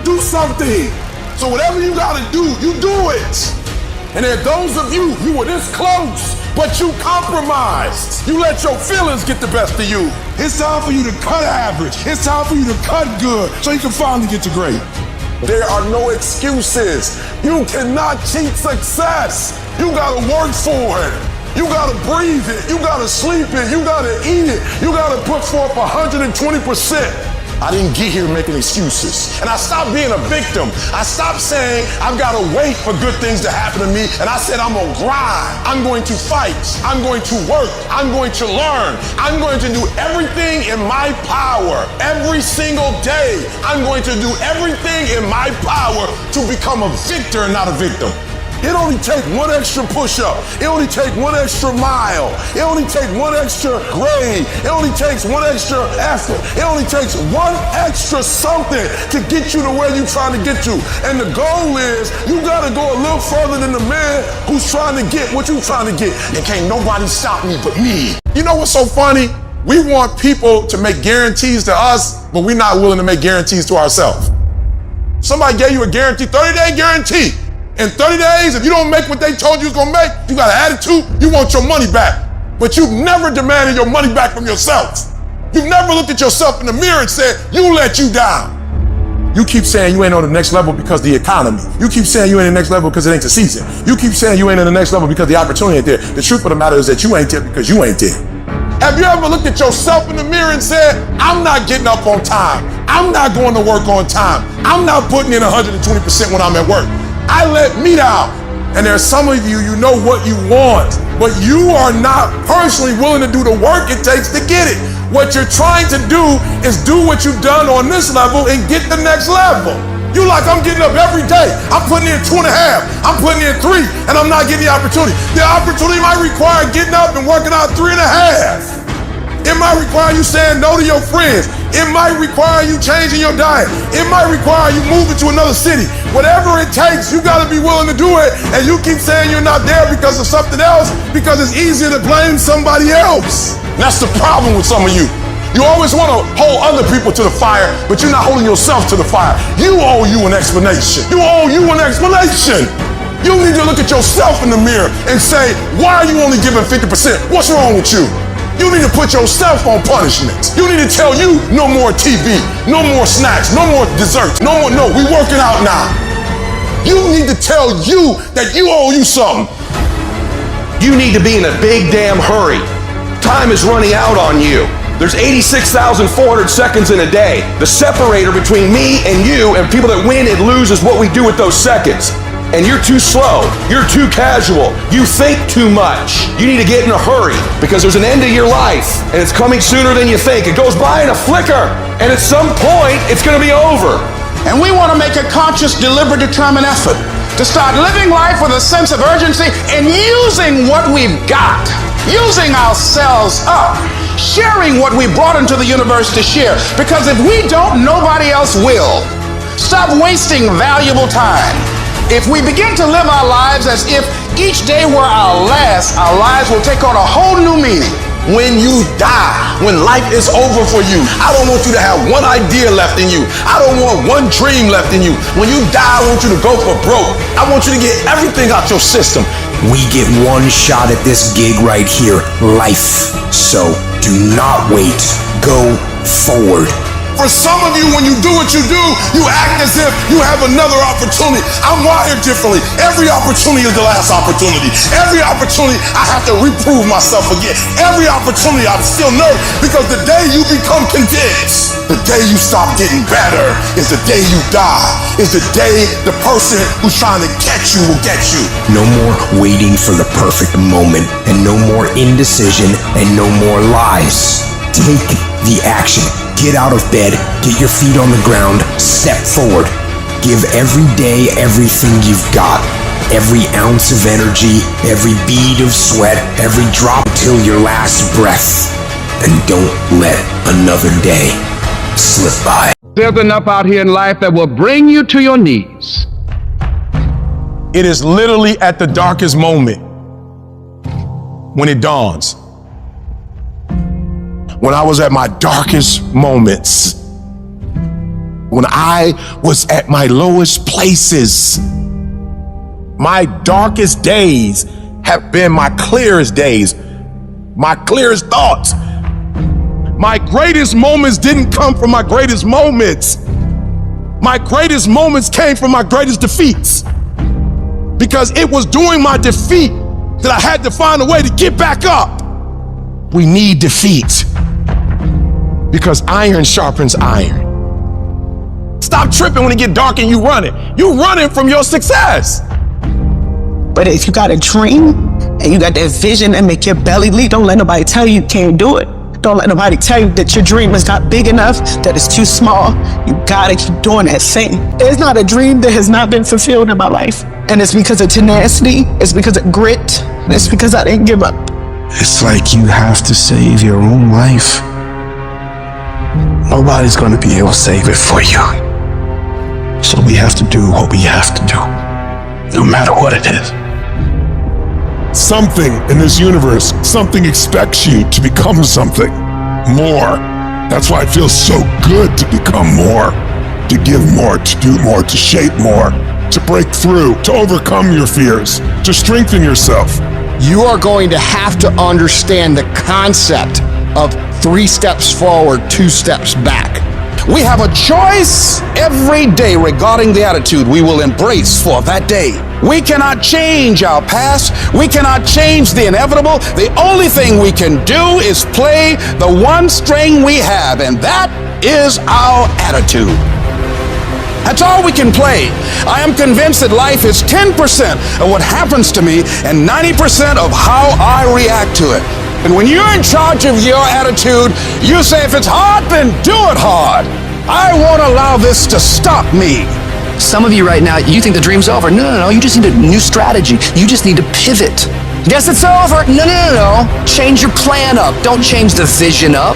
S3: Do something. So whatever you gotta do, you do it. And there are those of you were this close, but you compromised. You let your feelings get the best of you. It's time for you to cut average. It's time for you to cut good so you can finally get to great. There are no excuses. You cannot cheat success. You gotta work for it. You gotta breathe it. You gotta sleep it. You gotta eat it. You gotta put forth 120%. I didn't get here making excuses. And I stopped being a victim. I stopped saying I've got to wait for good things to happen to me. And I said I'm going to grind. I'm going to fight. I'm going to work. I'm going to learn. I'm going to do everything in my power. Every single day, I'm going to do everything in my power to become a victor and not a victim. It only takes one extra push-up. It only takes one extra mile. It only takes one extra grade. It only takes one extra effort. It only takes one extra something to get you to where you're trying to get to. And the goal is you gotta go a little further than the man who's trying to get what you're trying to get. And can't nobody stop me but me. You know what's so funny? We want people to make guarantees to us, but we're not willing to make guarantees to ourselves. Somebody gave you a guarantee, 30-day guarantee. In 30 days, if you don't make what they told you was gonna make, you got an attitude, you want your money back. But you've never demanded your money back from yourself. You've never looked at yourself in the mirror and said, you let you down. You keep saying you ain't on the next level because of the economy. You keep saying you ain't in the next level because it ain't the season. You keep saying you ain't in the next level because the opportunity ain't there. The truth of the matter is that you ain't there because you ain't there. Have you ever looked at yourself in the mirror and said, I'm not getting up on time. I'm not going to work on time. I'm not putting in 120% when I'm at work. I let me down. And there are some of you, you know what you want, but you are not personally willing to do the work it takes to get it. What you're trying to do is do what you've done on this level and get the next level. You like, I'm getting up every day. I'm putting in 2.5. I'm putting in 3, and I'm not getting the opportunity. The opportunity might require getting up and working out 3.5. It might require you saying no to your friends. It might require you changing your diet. It might require you moving to another city. Whatever it takes, you gotta be willing to do it. And you keep saying you're not there because of something else, because it's easier to blame somebody else. And that's the problem with some of you. You always want to hold other people to the fire, but you're not holding yourself to the fire. You owe you an explanation. You owe you an explanation. You need to look at yourself in the mirror and say, why are you only giving 50%? What's wrong with you? You need to put yourself on punishment. You need to tell you no more TV, no more snacks, no more desserts, no, we working out now. You need to tell you that you owe you something.
S1: You need to be in a big damn hurry. Time is running out on you. There's 86,400 seconds in a day. The separator between me and you and people that win and lose is what we do with those seconds. And you're too slow, you're too casual, you think too much. You need to get in a hurry because there's an end to your life and it's coming sooner than you think. It goes by in a flicker and at some point it's gonna be over.
S16: And we want to make a conscious, deliberate, determined effort to start living life with a sense of urgency and using what we've got, using ourselves up, sharing what we brought into the universe to share. Because if we don't, nobody else will. Stop wasting valuable time. If we begin to live our lives as if each day were our last, our lives will take on a whole new meaning.
S3: When you die, when life is over for you, I don't want you to have one idea left in you. I don't want one dream left in you. When you die, I want you to go for broke. I want you to get everything out your system.
S5: We get one shot at this gig right here, life. So do not wait. Go forward.
S21: For some of you, when you do what you do, you act as if you have another opportunity. I'm wired differently. Every opportunity is the last opportunity. Every opportunity, I have to reprove myself again. Every opportunity, I'm still nervous because the day you become convinced, the day you stop getting better is the day you die. Is the day the person who's trying to catch you will get you.
S5: No more waiting for the perfect moment, and no more indecision, and no more lies. Take the action. Get out of bed, get your feet on the ground, step forward. Give every day everything you've got. Every ounce of energy, every bead of sweat, every drop till your last breath. And don't let another day slip by.
S2: There's enough out here in life that will bring you to your knees.
S3: It is literally at the darkest moment when it dawns. When I was at my darkest moments, when I was at my lowest places, my darkest days have been my clearest days, my clearest thoughts. My greatest moments didn't come from my greatest moments. My greatest moments came from my greatest defeats. Because it was during my defeat that I had to find a way to get back up. We need defeat. Because iron sharpens iron. Stop tripping when it get dark and you running. You running from your success.
S7: But if you got a dream and you got that vision that make your belly leap, don't let nobody tell you can't do it. Don't let nobody tell you that your dream is not big enough, that it's too small. You gotta keep doing that thing. There's not a dream that has not been fulfilled in my life. And it's because of tenacity, it's because of grit, and it's because I didn't give up.
S12: It's like you have to save your own life. Nobody's gonna be able to save it for you. So we have to do what we have to do, no matter what it is.
S21: Something in this universe, something expects you to become something more. That's why it feels so good to become more, to give more, to do more, to shape more, to break through, to overcome your fears, to strengthen yourself.
S9: You are going to have to understand the concept of 3 steps forward, 2 steps back. We have a choice every day regarding the attitude we will embrace for that day. We cannot change our past. We cannot change the inevitable. The only thing we can do is play the one string we have, and that is our attitude. That's all we can play. I am convinced that life is 10% of what happens to me and 90% of how I react to it. And when you're in charge of your attitude, you say, if it's hard, then do it hard. I won't allow this to stop me.
S8: Some of you right now, you think the dream's over. No. You just need a new strategy. You just need to pivot. Guess it's over. No. Change your plan up. Don't change the vision up.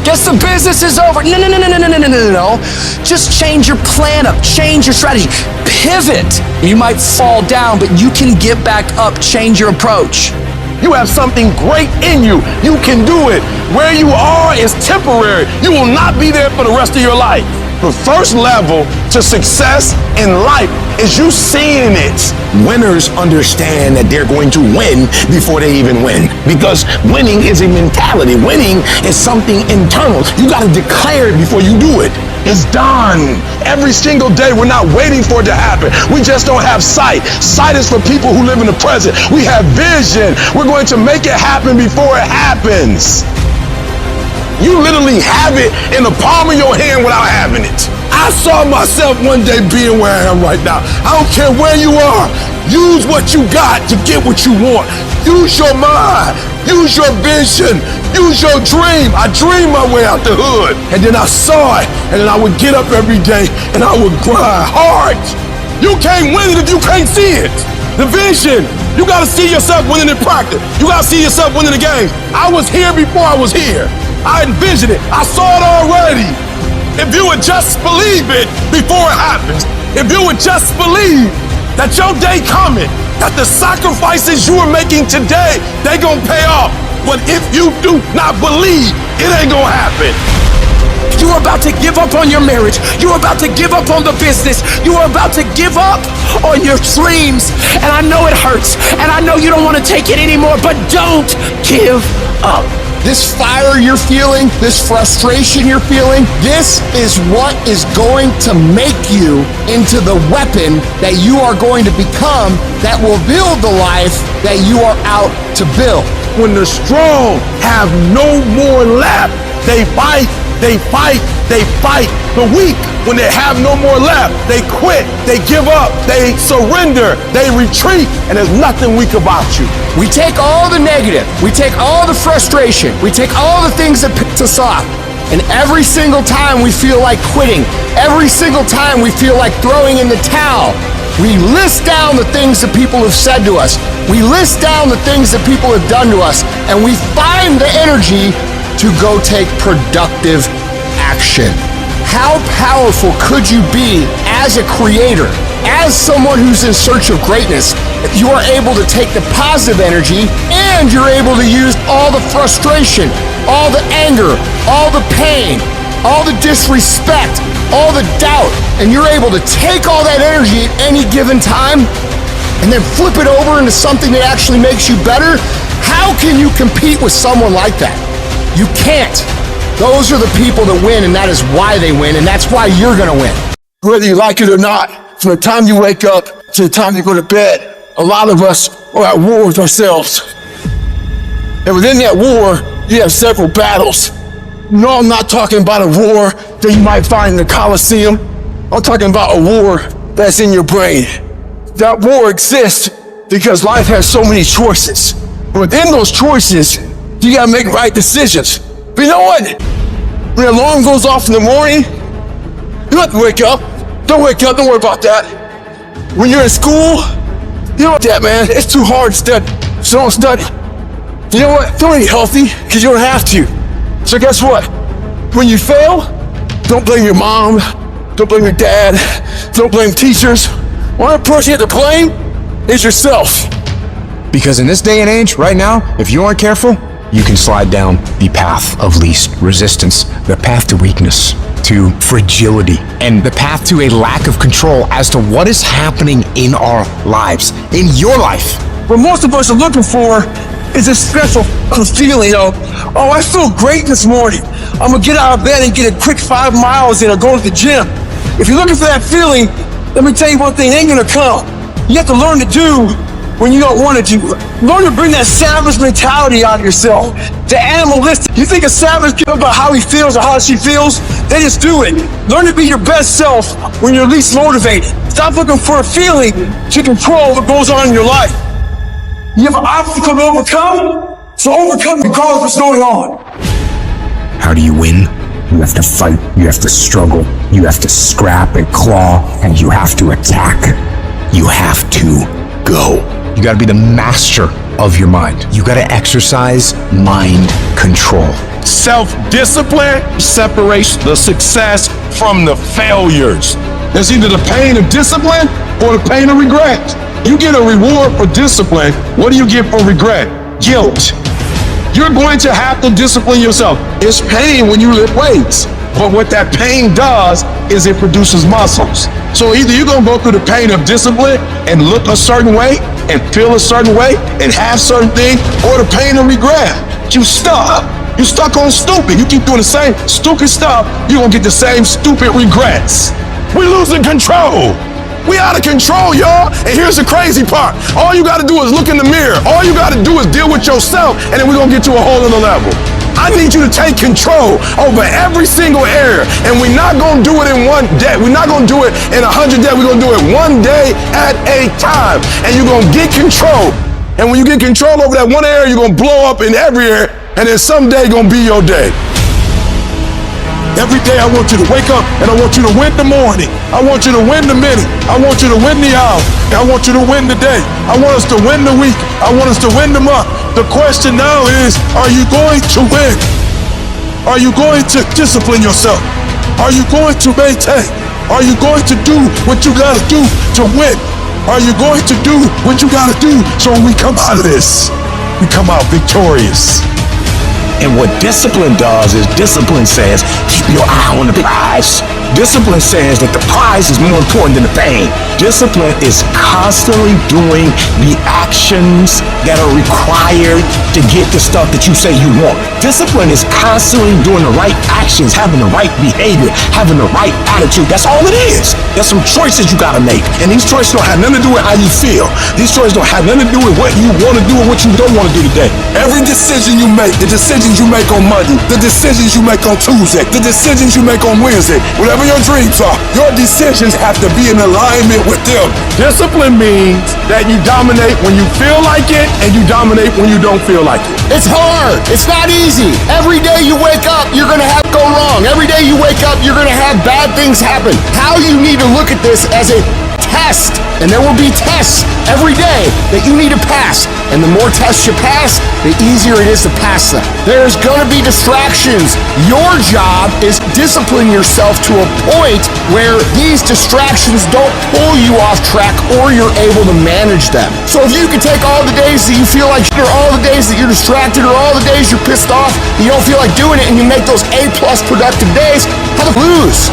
S8: Guess the business is over. No. Just change your plan up. Change your strategy. Pivot. You might fall down, but you can get back up. Change your approach.
S3: You have something great in you. You can do it. Where you are is temporary. You will not be there for the rest of your life. The first level to success in life is you seeing it. Winners understand that they're going to win before they even win. Because winning is a mentality. Winning is something internal. You got to declare it before you do it. It's done. Every single day, we're not waiting for it to happen. We just don't have sight. Sight is for people who live in the present. We have vision. We're going to make it happen before it happens. You literally have it in the palm of your hand without having it. I saw myself one day being where I am right now. I don't care where you are. Use what you got to get what you want. Use your mind. Use your vision. Use your dream. I dreamed my way out the hood. And then I saw it. And then I would get up every day and I would grind hard. You can't win it if you can't see it. The vision. You got to see yourself winning in practice. You got to see yourself winning the game. I was here before I was here. I envisioned it. I saw it already. If you would just believe it before it happens, if you would just believe that your day coming, that the sacrifices you are making today, they gonna pay off. But if you do not believe, it ain't gonna happen.
S8: You're about to give up on your marriage. You're about to give up on the business. You are about to give up on your dreams. And I know it hurts. And I know you don't want to take it anymore, but don't give up.
S21: this fire you're feeling, this frustration you're feeling, this is what is going to make you into the weapon that you are going to become that will build the life that you are out to build.
S3: When the strong have no more left, they fight, they fight, they fight. The weak, when they have no more left, they quit, they give up, they surrender, they retreat, and there's nothing weak about you.
S18: We take all the negative, we take all the frustration, we take all the things that piss us off, and every single time we feel like quitting, every single time we feel like throwing in the towel, we list down the things that people have said to us, we list down the things that people have done to us, and we find the energy to go take productive action. How powerful could you be as a creator, as someone who's in search of greatness, if you are able to take the positive energy and you're able to use all the frustration, all the anger, all the pain, all the disrespect, all the doubt, and you're able to take all that energy at any given time and then flip it over into something that actually makes you better? How can you compete with someone like that? You can't. Those are the people that win, and that is why they win, and that's why you're gonna win.
S21: Whether you like it or not, from the time you wake up to the time you go to bed, a lot of us are at war with ourselves. And within that war, you have several battles. No, I'm not talking about a war that you might find in the Coliseum. I'm talking about a war that's in your brain. That war exists because life has so many choices. Within those choices, you gotta make right decisions. But you know what? When the alarm goes off in the morning, you don't have to wake up. Don't wake up, don't worry about that. When you're in school, you don't want that, man. It's too hard to study, so don't study. You know what? Don't eat healthy, because you don't have to. So guess what? When you fail, don't blame your mom, don't blame your dad, don't blame teachers. One person you have to blame is yourself.
S5: Because in this day and age, right now, if you aren't careful, you can slide down the path of least resistance, the path to weakness, to fragility, and the path to a lack of control as to what is happening in our lives, in your life.
S21: What most of us are looking for is a special feeling of, oh, I feel great this morning. I'm gonna get out of bed and get a quick 5 miles in or go to the gym. If you're looking for that feeling, let me tell you one thing, it ain't gonna come. You have to learn to do when you don't want to do. Learn to bring that savage mentality out of yourself. The animalistic. You think a savage gives about how he feels or how she feels? They just do it. Learn to be your best self when you're least motivated. Stop looking for a feeling to control what goes on in your life. You have an obstacle to overcome, so overcome regardless of what's going on.
S5: How do you win? You have to fight, you have to struggle, you have to scrap and claw, and you have to attack. You have to go. You gotta be the master of your mind. You gotta exercise mind control.
S3: Self-discipline separates the success from the failures. There's either the pain of discipline or the pain of regret. You get a reward for discipline. What do you get for regret? Guilt. You're going to have to discipline yourself. It's pain when you lift weights, but what that pain does is it produces muscles. So either you're gonna go through the pain of discipline and look a certain way and feel a certain way and have certain things, or the pain of regret. You stuck. You stuck on stupid. You keep doing the same stupid stuff, you're gonna get the same stupid regrets. We're losing control. We out of control, y'all. And here's the crazy part. All you gotta do is look in the mirror. All you gotta do is deal with yourself, and then we're gonna get to a whole other level. I need you to take control over every single area. And we're not gonna do it in one day. We're not gonna do it in 100 days. We're gonna do it one day at a time. And you're gonna get control. And when you get control over that one area, you're gonna blow up in every area, and then someday gonna be your day. Every day I want you to wake up and I want you to win the morning. I want you to win the minute. I want you to win the hour. I want you to win the day. I want us to win the week. I want us to win the month. The question now is, are you going to win? Are you going to discipline yourself? Are you going to maintain? Are you going to do what you gotta do to win? Are you going to do what you gotta do so when we come out of this, we come out victorious?
S11: And what discipline does is discipline says, keep your eye on the prize. Discipline says that the prize is more important than the pain. Discipline is constantly doing the actions that are required to get the stuff that you say you want. Discipline is constantly doing the right actions, having the right behavior, having the right attitude. That's all it is. There's some choices you gotta make. And these choices don't have nothing to do with how you feel. These choices don't have nothing to do with what you want to do and what you don't want to do today.
S21: Every decision you make, the decisions you make on Monday, the decisions you make on Tuesday, the decisions you make on Wednesday, whatever your dreams are, your decisions have to be in alignment with them.
S3: Discipline means that you dominate when you feel like it and you dominate when you don't feel like it.
S10: It's hard. It's not easy. Every day you wake up, you're going to have go wrong. Every day you wake up, you're going to have bad things happen. How you need to look at this as a test, and there will be tests every day that you need to pass. And the more tests you pass, the easier it is to pass them. There's going to be distractions. Your job is discipline yourself to a point where these distractions don't pull you off track or you're able to manage them. So if you can take all the days that you feel like or all the days that you're distracted or all the days you're pissed off, you don't feel like doing it, and you make those A+ productive days, how to lose?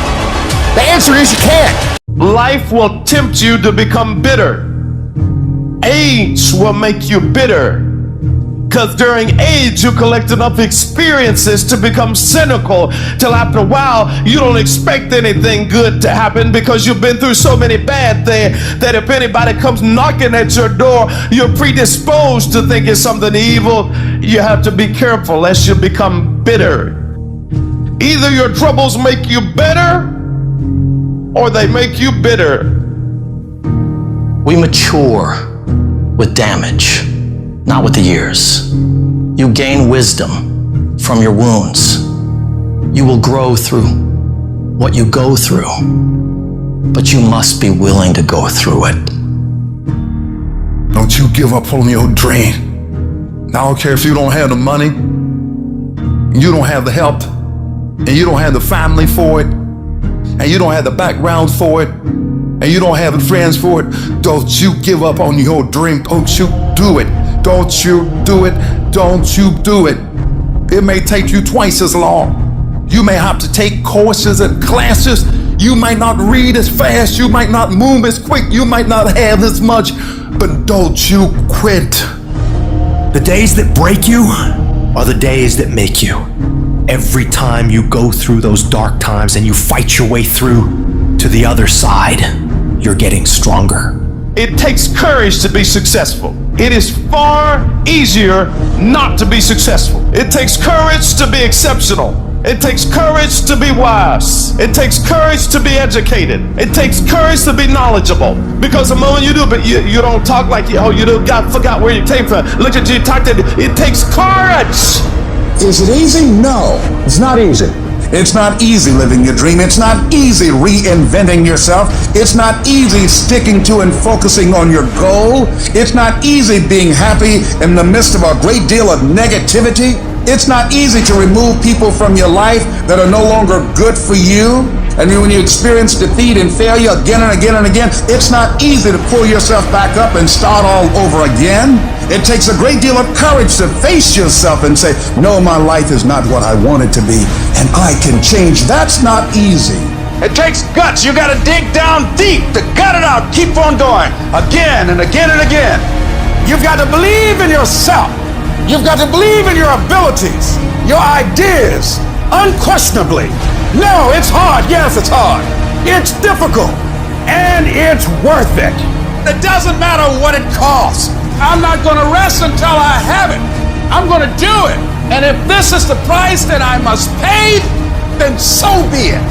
S10: The answer is you can't.
S14: Life will tempt you to become bitter. Age will make you bitter. Because during age, you collect enough experiences to become cynical till after a while, you don't expect anything good to happen because you've been through so many bad things that if anybody comes knocking at your door, you're predisposed to think it's something evil. You have to be careful lest you become bitter. Either your troubles make you better or they make you bitter.
S15: We mature with damage, not with the years. You gain wisdom from your wounds. You will grow through what you go through, but you must be willing to go through it.
S21: Don't you give up on your dream. I don't care if you don't have the money, you don't have the help, and you don't have the family for it, and you don't have the background for it, and you don't have the friends for it. Don't you give up on your dream. Don't you do it. Don't you do it. Don't you do it. It may take you twice as long. You may have to take courses and classes. You might not read as fast. You might not move as quick. You might not have as much, but don't you quit.
S5: The days that break you are the days that make you. Every time you go through those dark times and you fight your way through to the other side, you're getting stronger.
S14: It takes courage to be successful. It is far easier not to be successful. It takes courage to be exceptional. It takes courage to be wise. It takes courage to be educated. It takes courage to be knowledgeable. Because the moment you do, but you don't talk like you forgot where you came from. Look at you, talk to it takes courage.
S16: Is it easy? No, it's not easy. It's not easy living your dream. It's not easy reinventing yourself. It's not easy sticking to and focusing on your goal. It's not easy being happy in the midst of a great deal of negativity. It's not easy to remove people from your life that are no longer good for you. And when you experience defeat and failure again and again and again, it's not easy to pull yourself back up and start all over again. It takes a great deal of courage to face yourself and say, no, my life is not what I want it to be, and I can change. That's not easy.
S19: It takes guts. You got to dig down deep to gut it out. Keep on going again and again and again.
S16: You've got to believe in yourself. You've got to believe in your abilities, your ideas, unquestionably. No, it's hard. Yes, it's hard. It's difficult. And it's worth it. It doesn't matter what it costs. I'm not going to rest until I have it. I'm going to do it. And if this is the price that I must pay, then so be it.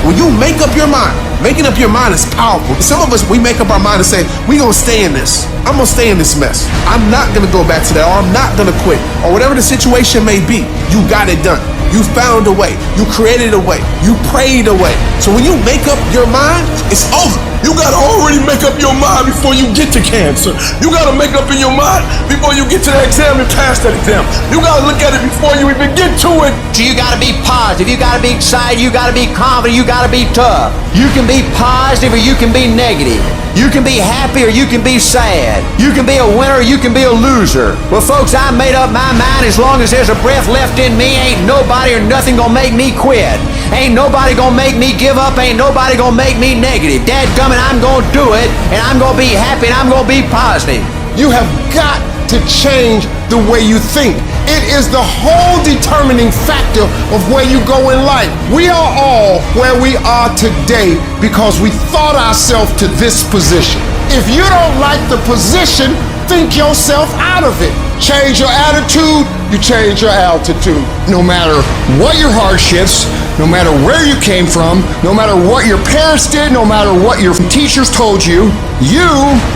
S20: When you make up your mind, making up your mind is powerful. Some of us, we make up our mind and say, we're going to stay in this. I'm going to stay in this mess. I'm not going to go back to that, or I'm not going to quit, or whatever the situation may be. You got it done. You found a way. You created a way. You prayed a way. So when you make up your mind, it's over.
S21: You gotta already make up your mind before you get to cancer. You gotta make up in your mind before you get to that exam and pass that exam. You gotta look at it before you even get to it.
S22: So you gotta be positive, you gotta be excited, you gotta be confident, you gotta be tough. You can be positive or you can be negative. You can be happy or you can be sad. You can be a winner or you can be a loser. Well, folks, I made up my mind. As long as there's a breath left in me, ain't nobody or nothing gonna make me quit. Ain't nobody gonna make me give up. Ain't nobody gonna make me negative. Dadgummit, I'm gonna do it, and I'm gonna be happy, and I'm gonna be positive.
S21: You have got to change the way you think. It is the whole determining factor of where you go in life. We are all where we are today because we thought ourselves to this position. If you don't like the position, think yourself out of it. Change your attitude, you change your altitude. No matter what your hardships, no matter where you came from, no matter what your parents did, no matter what your teachers told you, you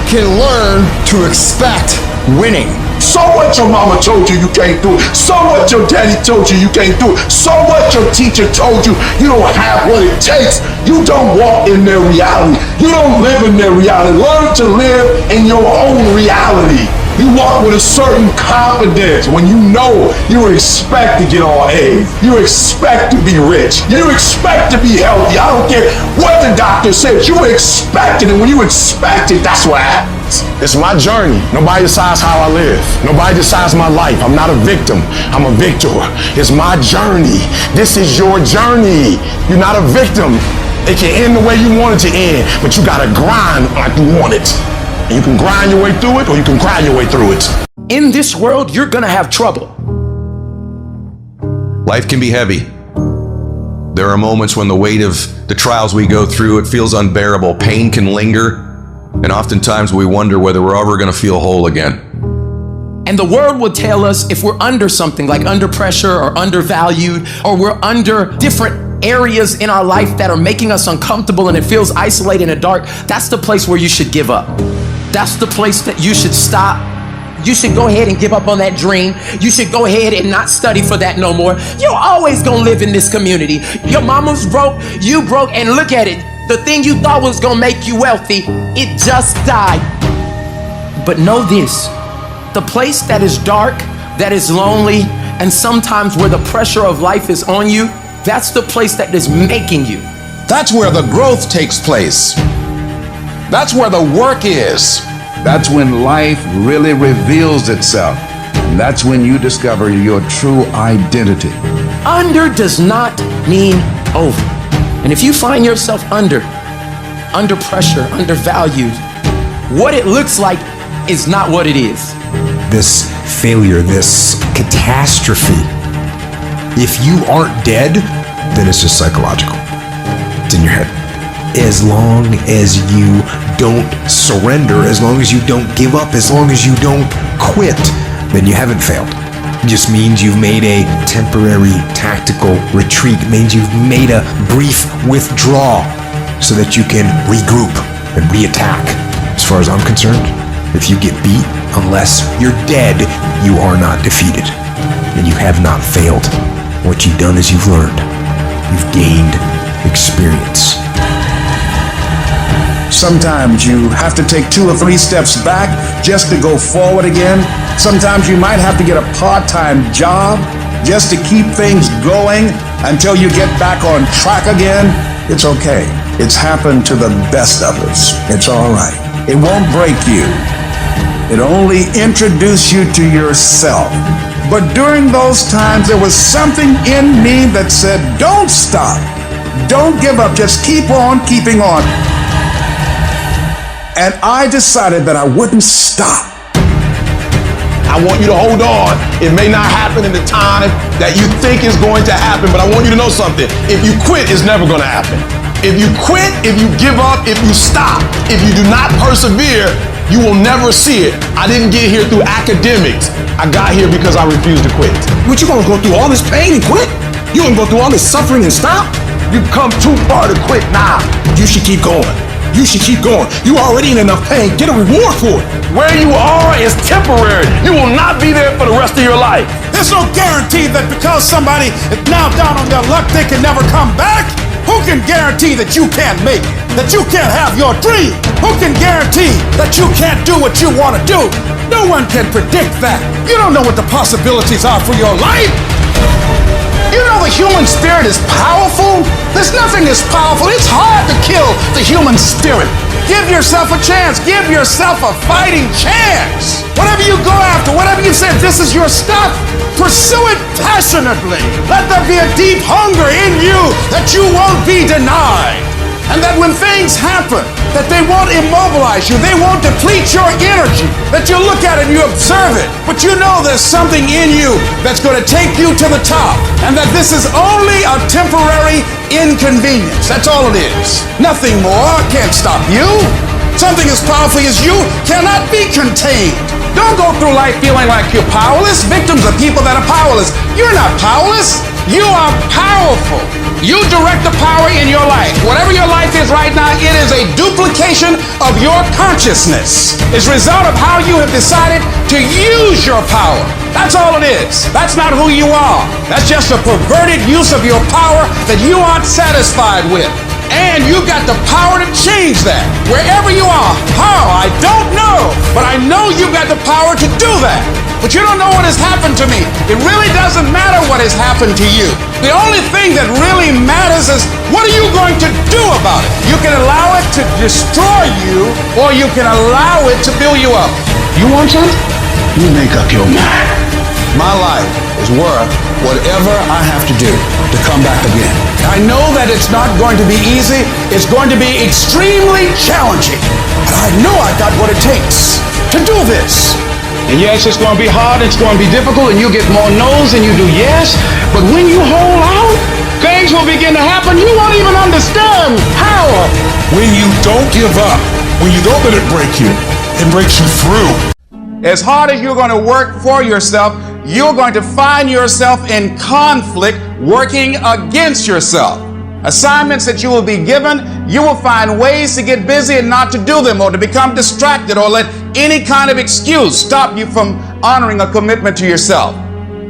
S21: can learn to expect winning.
S6: So what your mama told you you can't do it. So what your daddy told you you can't do it. So what your teacher told you you don't have what it takes. You don't walk in their reality. You don't live in their reality. Learn to live in your own reality. You walk with a certain confidence when you know you expect to get all A's. You expect to be rich. You expect to be healthy. I don't care what the doctor says. You expect it, and when you expect it, that's what happens.
S3: It's my journey. Nobody decides how I live. Nobody decides my life. I'm not a victim. I'm a victor. It's my journey. This is your journey. You're not a victim. It can end the way you want it to end, but you gotta grind like you want it. And you can grind your way through it, or you can cry your way through it.
S8: In this world, you're gonna have trouble.
S1: Life can be heavy. There are moments when the weight of the trials we go through, it feels unbearable. Pain can linger, and oftentimes we wonder whether we're ever gonna feel whole again.
S8: And the world will tell us if we're under something, like under pressure or undervalued, or we're under different areas in our life that are making us uncomfortable and it feels isolated and dark, that's the place where you should give up. That's the place that you should stop. You should go ahead and give up on that dream. You should go ahead and not study for that no more. You're always gonna live in this community. Your mama's broke, you broke, and look at it. The thing you thought was gonna make you wealthy, it just died. But know this, the place that is dark, that is lonely, and sometimes where the pressure of life is on you, that's the place that is making you.
S19: That's where the growth takes place. That's where the work is.
S14: That's when life really reveals itself. And that's when you discover your true identity.
S8: Under does not mean over. And if you find yourself under pressure, undervalued, what it looks like is not what it is.
S5: This failure, this catastrophe, if you aren't dead, then it's just psychological. It's in your head. As long as you don't surrender, as long as you don't give up, as long as you don't quit, then you haven't failed. It just means you've made a temporary tactical retreat. It means you've made a brief withdrawal so that you can regroup and reattack. As far as I'm concerned, if you get beat, unless you're dead, you are not defeated. And you have not failed. What you've done is you've learned. You've gained experience.
S19: Sometimes you have to take 2 or 3 steps back just to go forward again. Sometimes you might have to get a part-time job just to keep things going until you get back on track again. It's okay. It's happened to the best of us. It's all right. It won't break you. It only introduces you to yourself. But during those times, there was something in me that said, don't stop. Don't give up. Just keep on keeping on. And I decided that I wouldn't stop.
S3: I want you to hold on. It may not happen in the time that you think is going to happen, but I want you to know something. If you quit, it's never going to happen. If you quit, if you give up, if you stop, if you do not persevere, you will never see it. I didn't get here through academics. I got here because I refused to quit.
S20: What, you gonna go through all this pain and quit? You gonna go through all this suffering and stop?
S3: You've come too far to quit now.
S20: You should keep going. You should keep going. You already in enough pain. Get a reward for it.
S3: Where you are is temporary. You will not be there for the rest of your life.
S19: There's no guarantee that because somebody is now down on their luck, they can never come back. Who can guarantee that you can't make it? That you can't have your dream? Who can guarantee that you can't do what you want to do? No one can predict that. You don't know what the possibilities are for your life.
S16: You know the human spirit is powerful? There's nothing as powerful. It's hard to kill the human spirit. Give yourself a chance. Give yourself a fighting chance. Whatever you go after, whatever you say, this is your stuff, pursue it passionately. Let there be a deep hunger in you that you won't be denied. And that when things happen, that they won't immobilize you, they won't deplete your energy, that you look at it and you observe it, but you know there's something in you that's going to take you to the top, and that this is only a temporary inconvenience. That's all it is. Nothing more can't stop you. Something as powerful as you cannot be contained. Don't go through life feeling like you're powerless. Victims are people that are powerless. You're not powerless. You are powerful. You direct the power in your life. Whatever your life is right now, it is a duplication of your consciousness. It's a result of how you have decided to use your power. That's all it is. That's not who you are. That's just a perverted use of your power that you aren't satisfied with. And you've got the power to change that. Wherever you are. How? I don't know. But I know you've got the power to do that. But you don't know what has happened to me. It really doesn't matter what has happened to you. The only thing that really matters is what are you going to do about it? You can allow it to destroy you, or you can allow it to build you up. You want something? You make up your mind.
S3: My life is worth whatever I have to do to come back again. I know that it's not going to be easy. It's going to be extremely challenging. But I know I got what it takes to do this. And yes, it's going to be hard, it's going to be difficult, and you get more no's than you do yes. But when you hold out, things will begin to happen. You won't even understand how.
S19: When you don't give up, when you don't let it break you, it breaks you through.
S16: As hard as you're going to work for yourself, you're going to find yourself in conflict working against yourself. Assignments that you will be given, you will find ways to get busy and not to do them, or to become distracted, or let any kind of excuse stop you from honoring a commitment to yourself.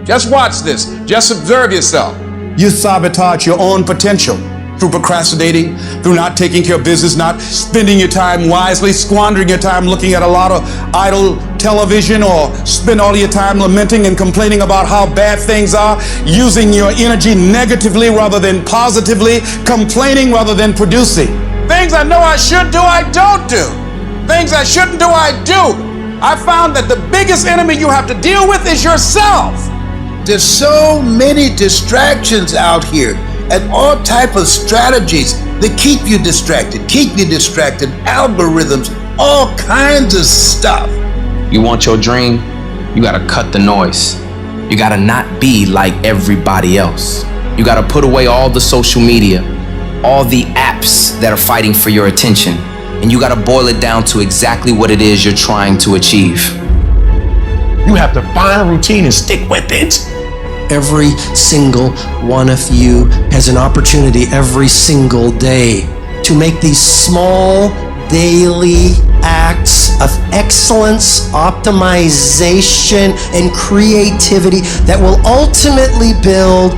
S16: Just watch this. Just observe yourself. You sabotage your own potential through procrastinating, through not taking care of business, not spending your time wisely, squandering your time looking at a lot of idle television, or spend all your time lamenting and complaining about how bad things are, using your energy negatively rather than positively, complaining rather than producing. Things I know I should do, I don't do. Things I shouldn't do, I do. I found that the biggest enemy you have to deal with is yourself.
S4: There's so many distractions out here, and all type of strategies that keep you distracted, algorithms, all kinds of stuff.
S13: You want your dream? You gotta cut the noise. You gotta not be like everybody else. You gotta put away all the social media, all the apps that are fighting for your attention, and you gotta boil it down to exactly what it is you're trying to achieve.
S5: You have to find a routine and stick with it. Every single one of you has an opportunity every single day to make these small daily acts of excellence, optimization, and creativity that will ultimately build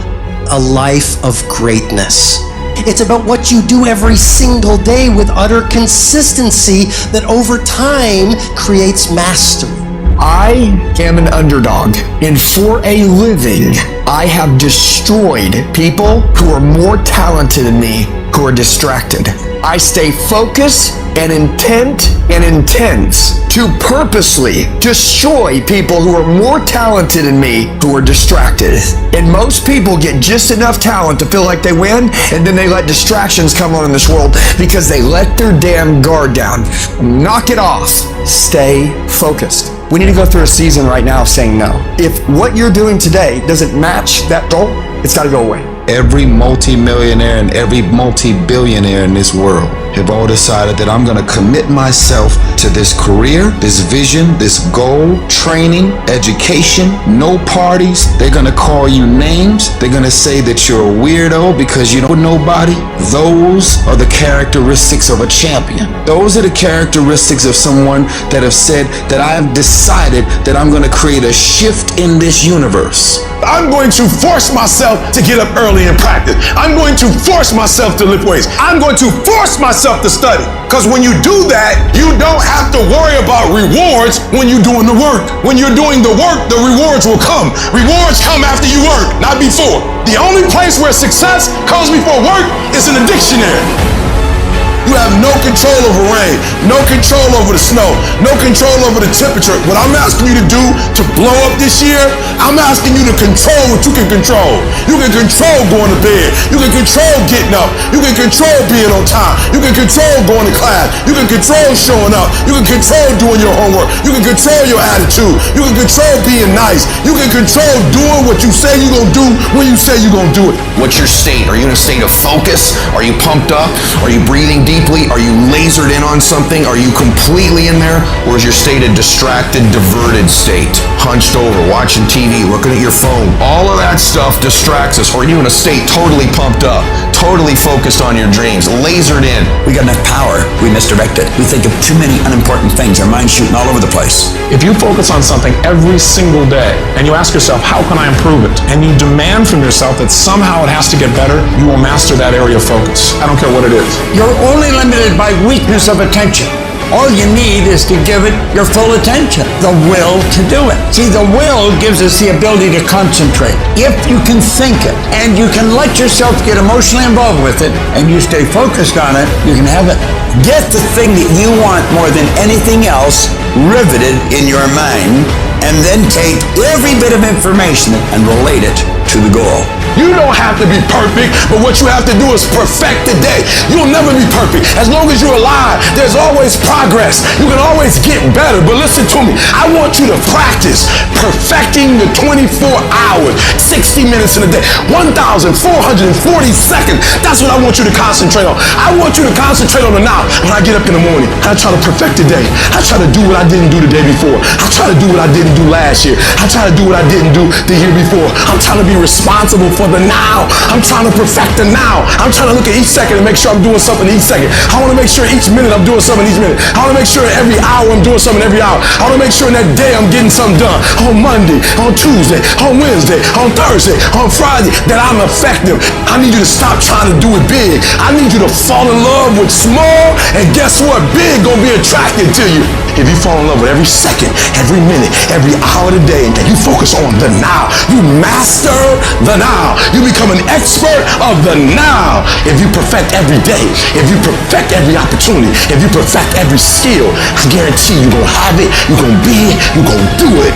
S5: a life of greatness. It's about what you do every single day with utter consistency that over time creates mastery.
S23: I am an underdog, and for a living, I have destroyed people who are more talented than me, who are distracted. I stay focused and intent and intense to purposely destroy people who are more talented than me, who are distracted. And most people get just enough talent to feel like they win, and then they let distractions come on in this world because they let their damn guard down. Knock it off. Stay focused. We need to go through a season right now of saying no. If what you're doing today doesn't match that goal, it's got to go away.
S19: Every multi-millionaire and every multi-billionaire in this world have all decided that I'm going to commit myself to this career, this vision, this goal, training, education, no parties. They're going to call you names. They're going to say that you're a weirdo because you don't know nobody. Those are the characteristics of a champion. Those are the characteristics of someone that have said that I have decided that I'm going to create a shift in this universe.
S3: I'm going to force myself to get up early in practice. I'm going to force myself to lift weights. I'm going to force myself to study. Because when you do that, you don't have to worry about rewards when you're doing the work. When you're doing the work, the rewards will come. Rewards come after you work, not before. The only place where success comes before work is in the dictionary. You have no control over rain, no control over the snow, no control over the temperature. What I'm asking you to do to blow up this year, I'm asking you to control what you can control. You can control going to bed. You can control getting up. You can control being on time. You can control going to class. You can control showing up. You can control doing your homework. You can control your attitude. You can control being nice. You can control doing what you say you're going to do when you say you're going to do it.
S1: What's your state? Are you in a state of focus? Are you pumped up? Are you breathing deeply? Are you lasered in on something? Are you completely in there? Or is your state a distracted, diverted state? Hunched over, watching TV, looking at your phone. All of that stuff distracts us. Or are you in a state totally pumped up, totally focused on your dreams, lasered in?
S2: We got enough power, we misdirect it. We think of too many unimportant things. Our mind's shooting all over the place.
S7: If you focus on something every single day and you ask yourself, how can I improve it? And you demand from yourself that somehow it has to get better, you will master that area of focus. I don't care what it is.
S16: You're only limited by weakness of attention. All you need is to give it your full attention, the will to do it. See, the will gives us the ability to concentrate. If you can think it and you can let yourself get emotionally involved with it and you stay focused on it, you can have it.
S2: Get the thing that you want more than anything else riveted in your mind, and then take every bit of information and relate it to the goal.
S3: You don't have to be perfect, but what you have to do is perfect the day. You'll never be perfect. As long as you're alive, there's always progress. You can always get better, but listen to me. I want you to practice perfecting the 24 hours, 60 minutes in a day, 1,440 seconds. That's what I want you to concentrate on. I want you to concentrate on the now. When I get up in the morning, I try to perfect the day. I try to do what I didn't do the day before. I try to do what I didn't do last year. I try to do what I didn't do the year before. I'm trying to be responsible for the now. I'm trying to perfect the now. I'm trying to look at each second and make sure I'm doing something each second. I want to make sure each minute I'm doing something each minute. I want to make sure every hour I'm doing something every hour. I want to make sure in that day I'm getting something done. On Monday, on Tuesday, on Wednesday, on Thursday, on Friday, that I'm effective. I need you to stop trying to do it big. I need you to fall in love with small, and guess what? Big gonna be attracted to you. If you fall in love with every second, every minute, every hour of the day, and you focus on the now, you master the now. You become an expert of the now. If you perfect every day, if you perfect every opportunity, if you perfect every skill, I guarantee you're gonna have it, you're gonna be it, you're gonna do it.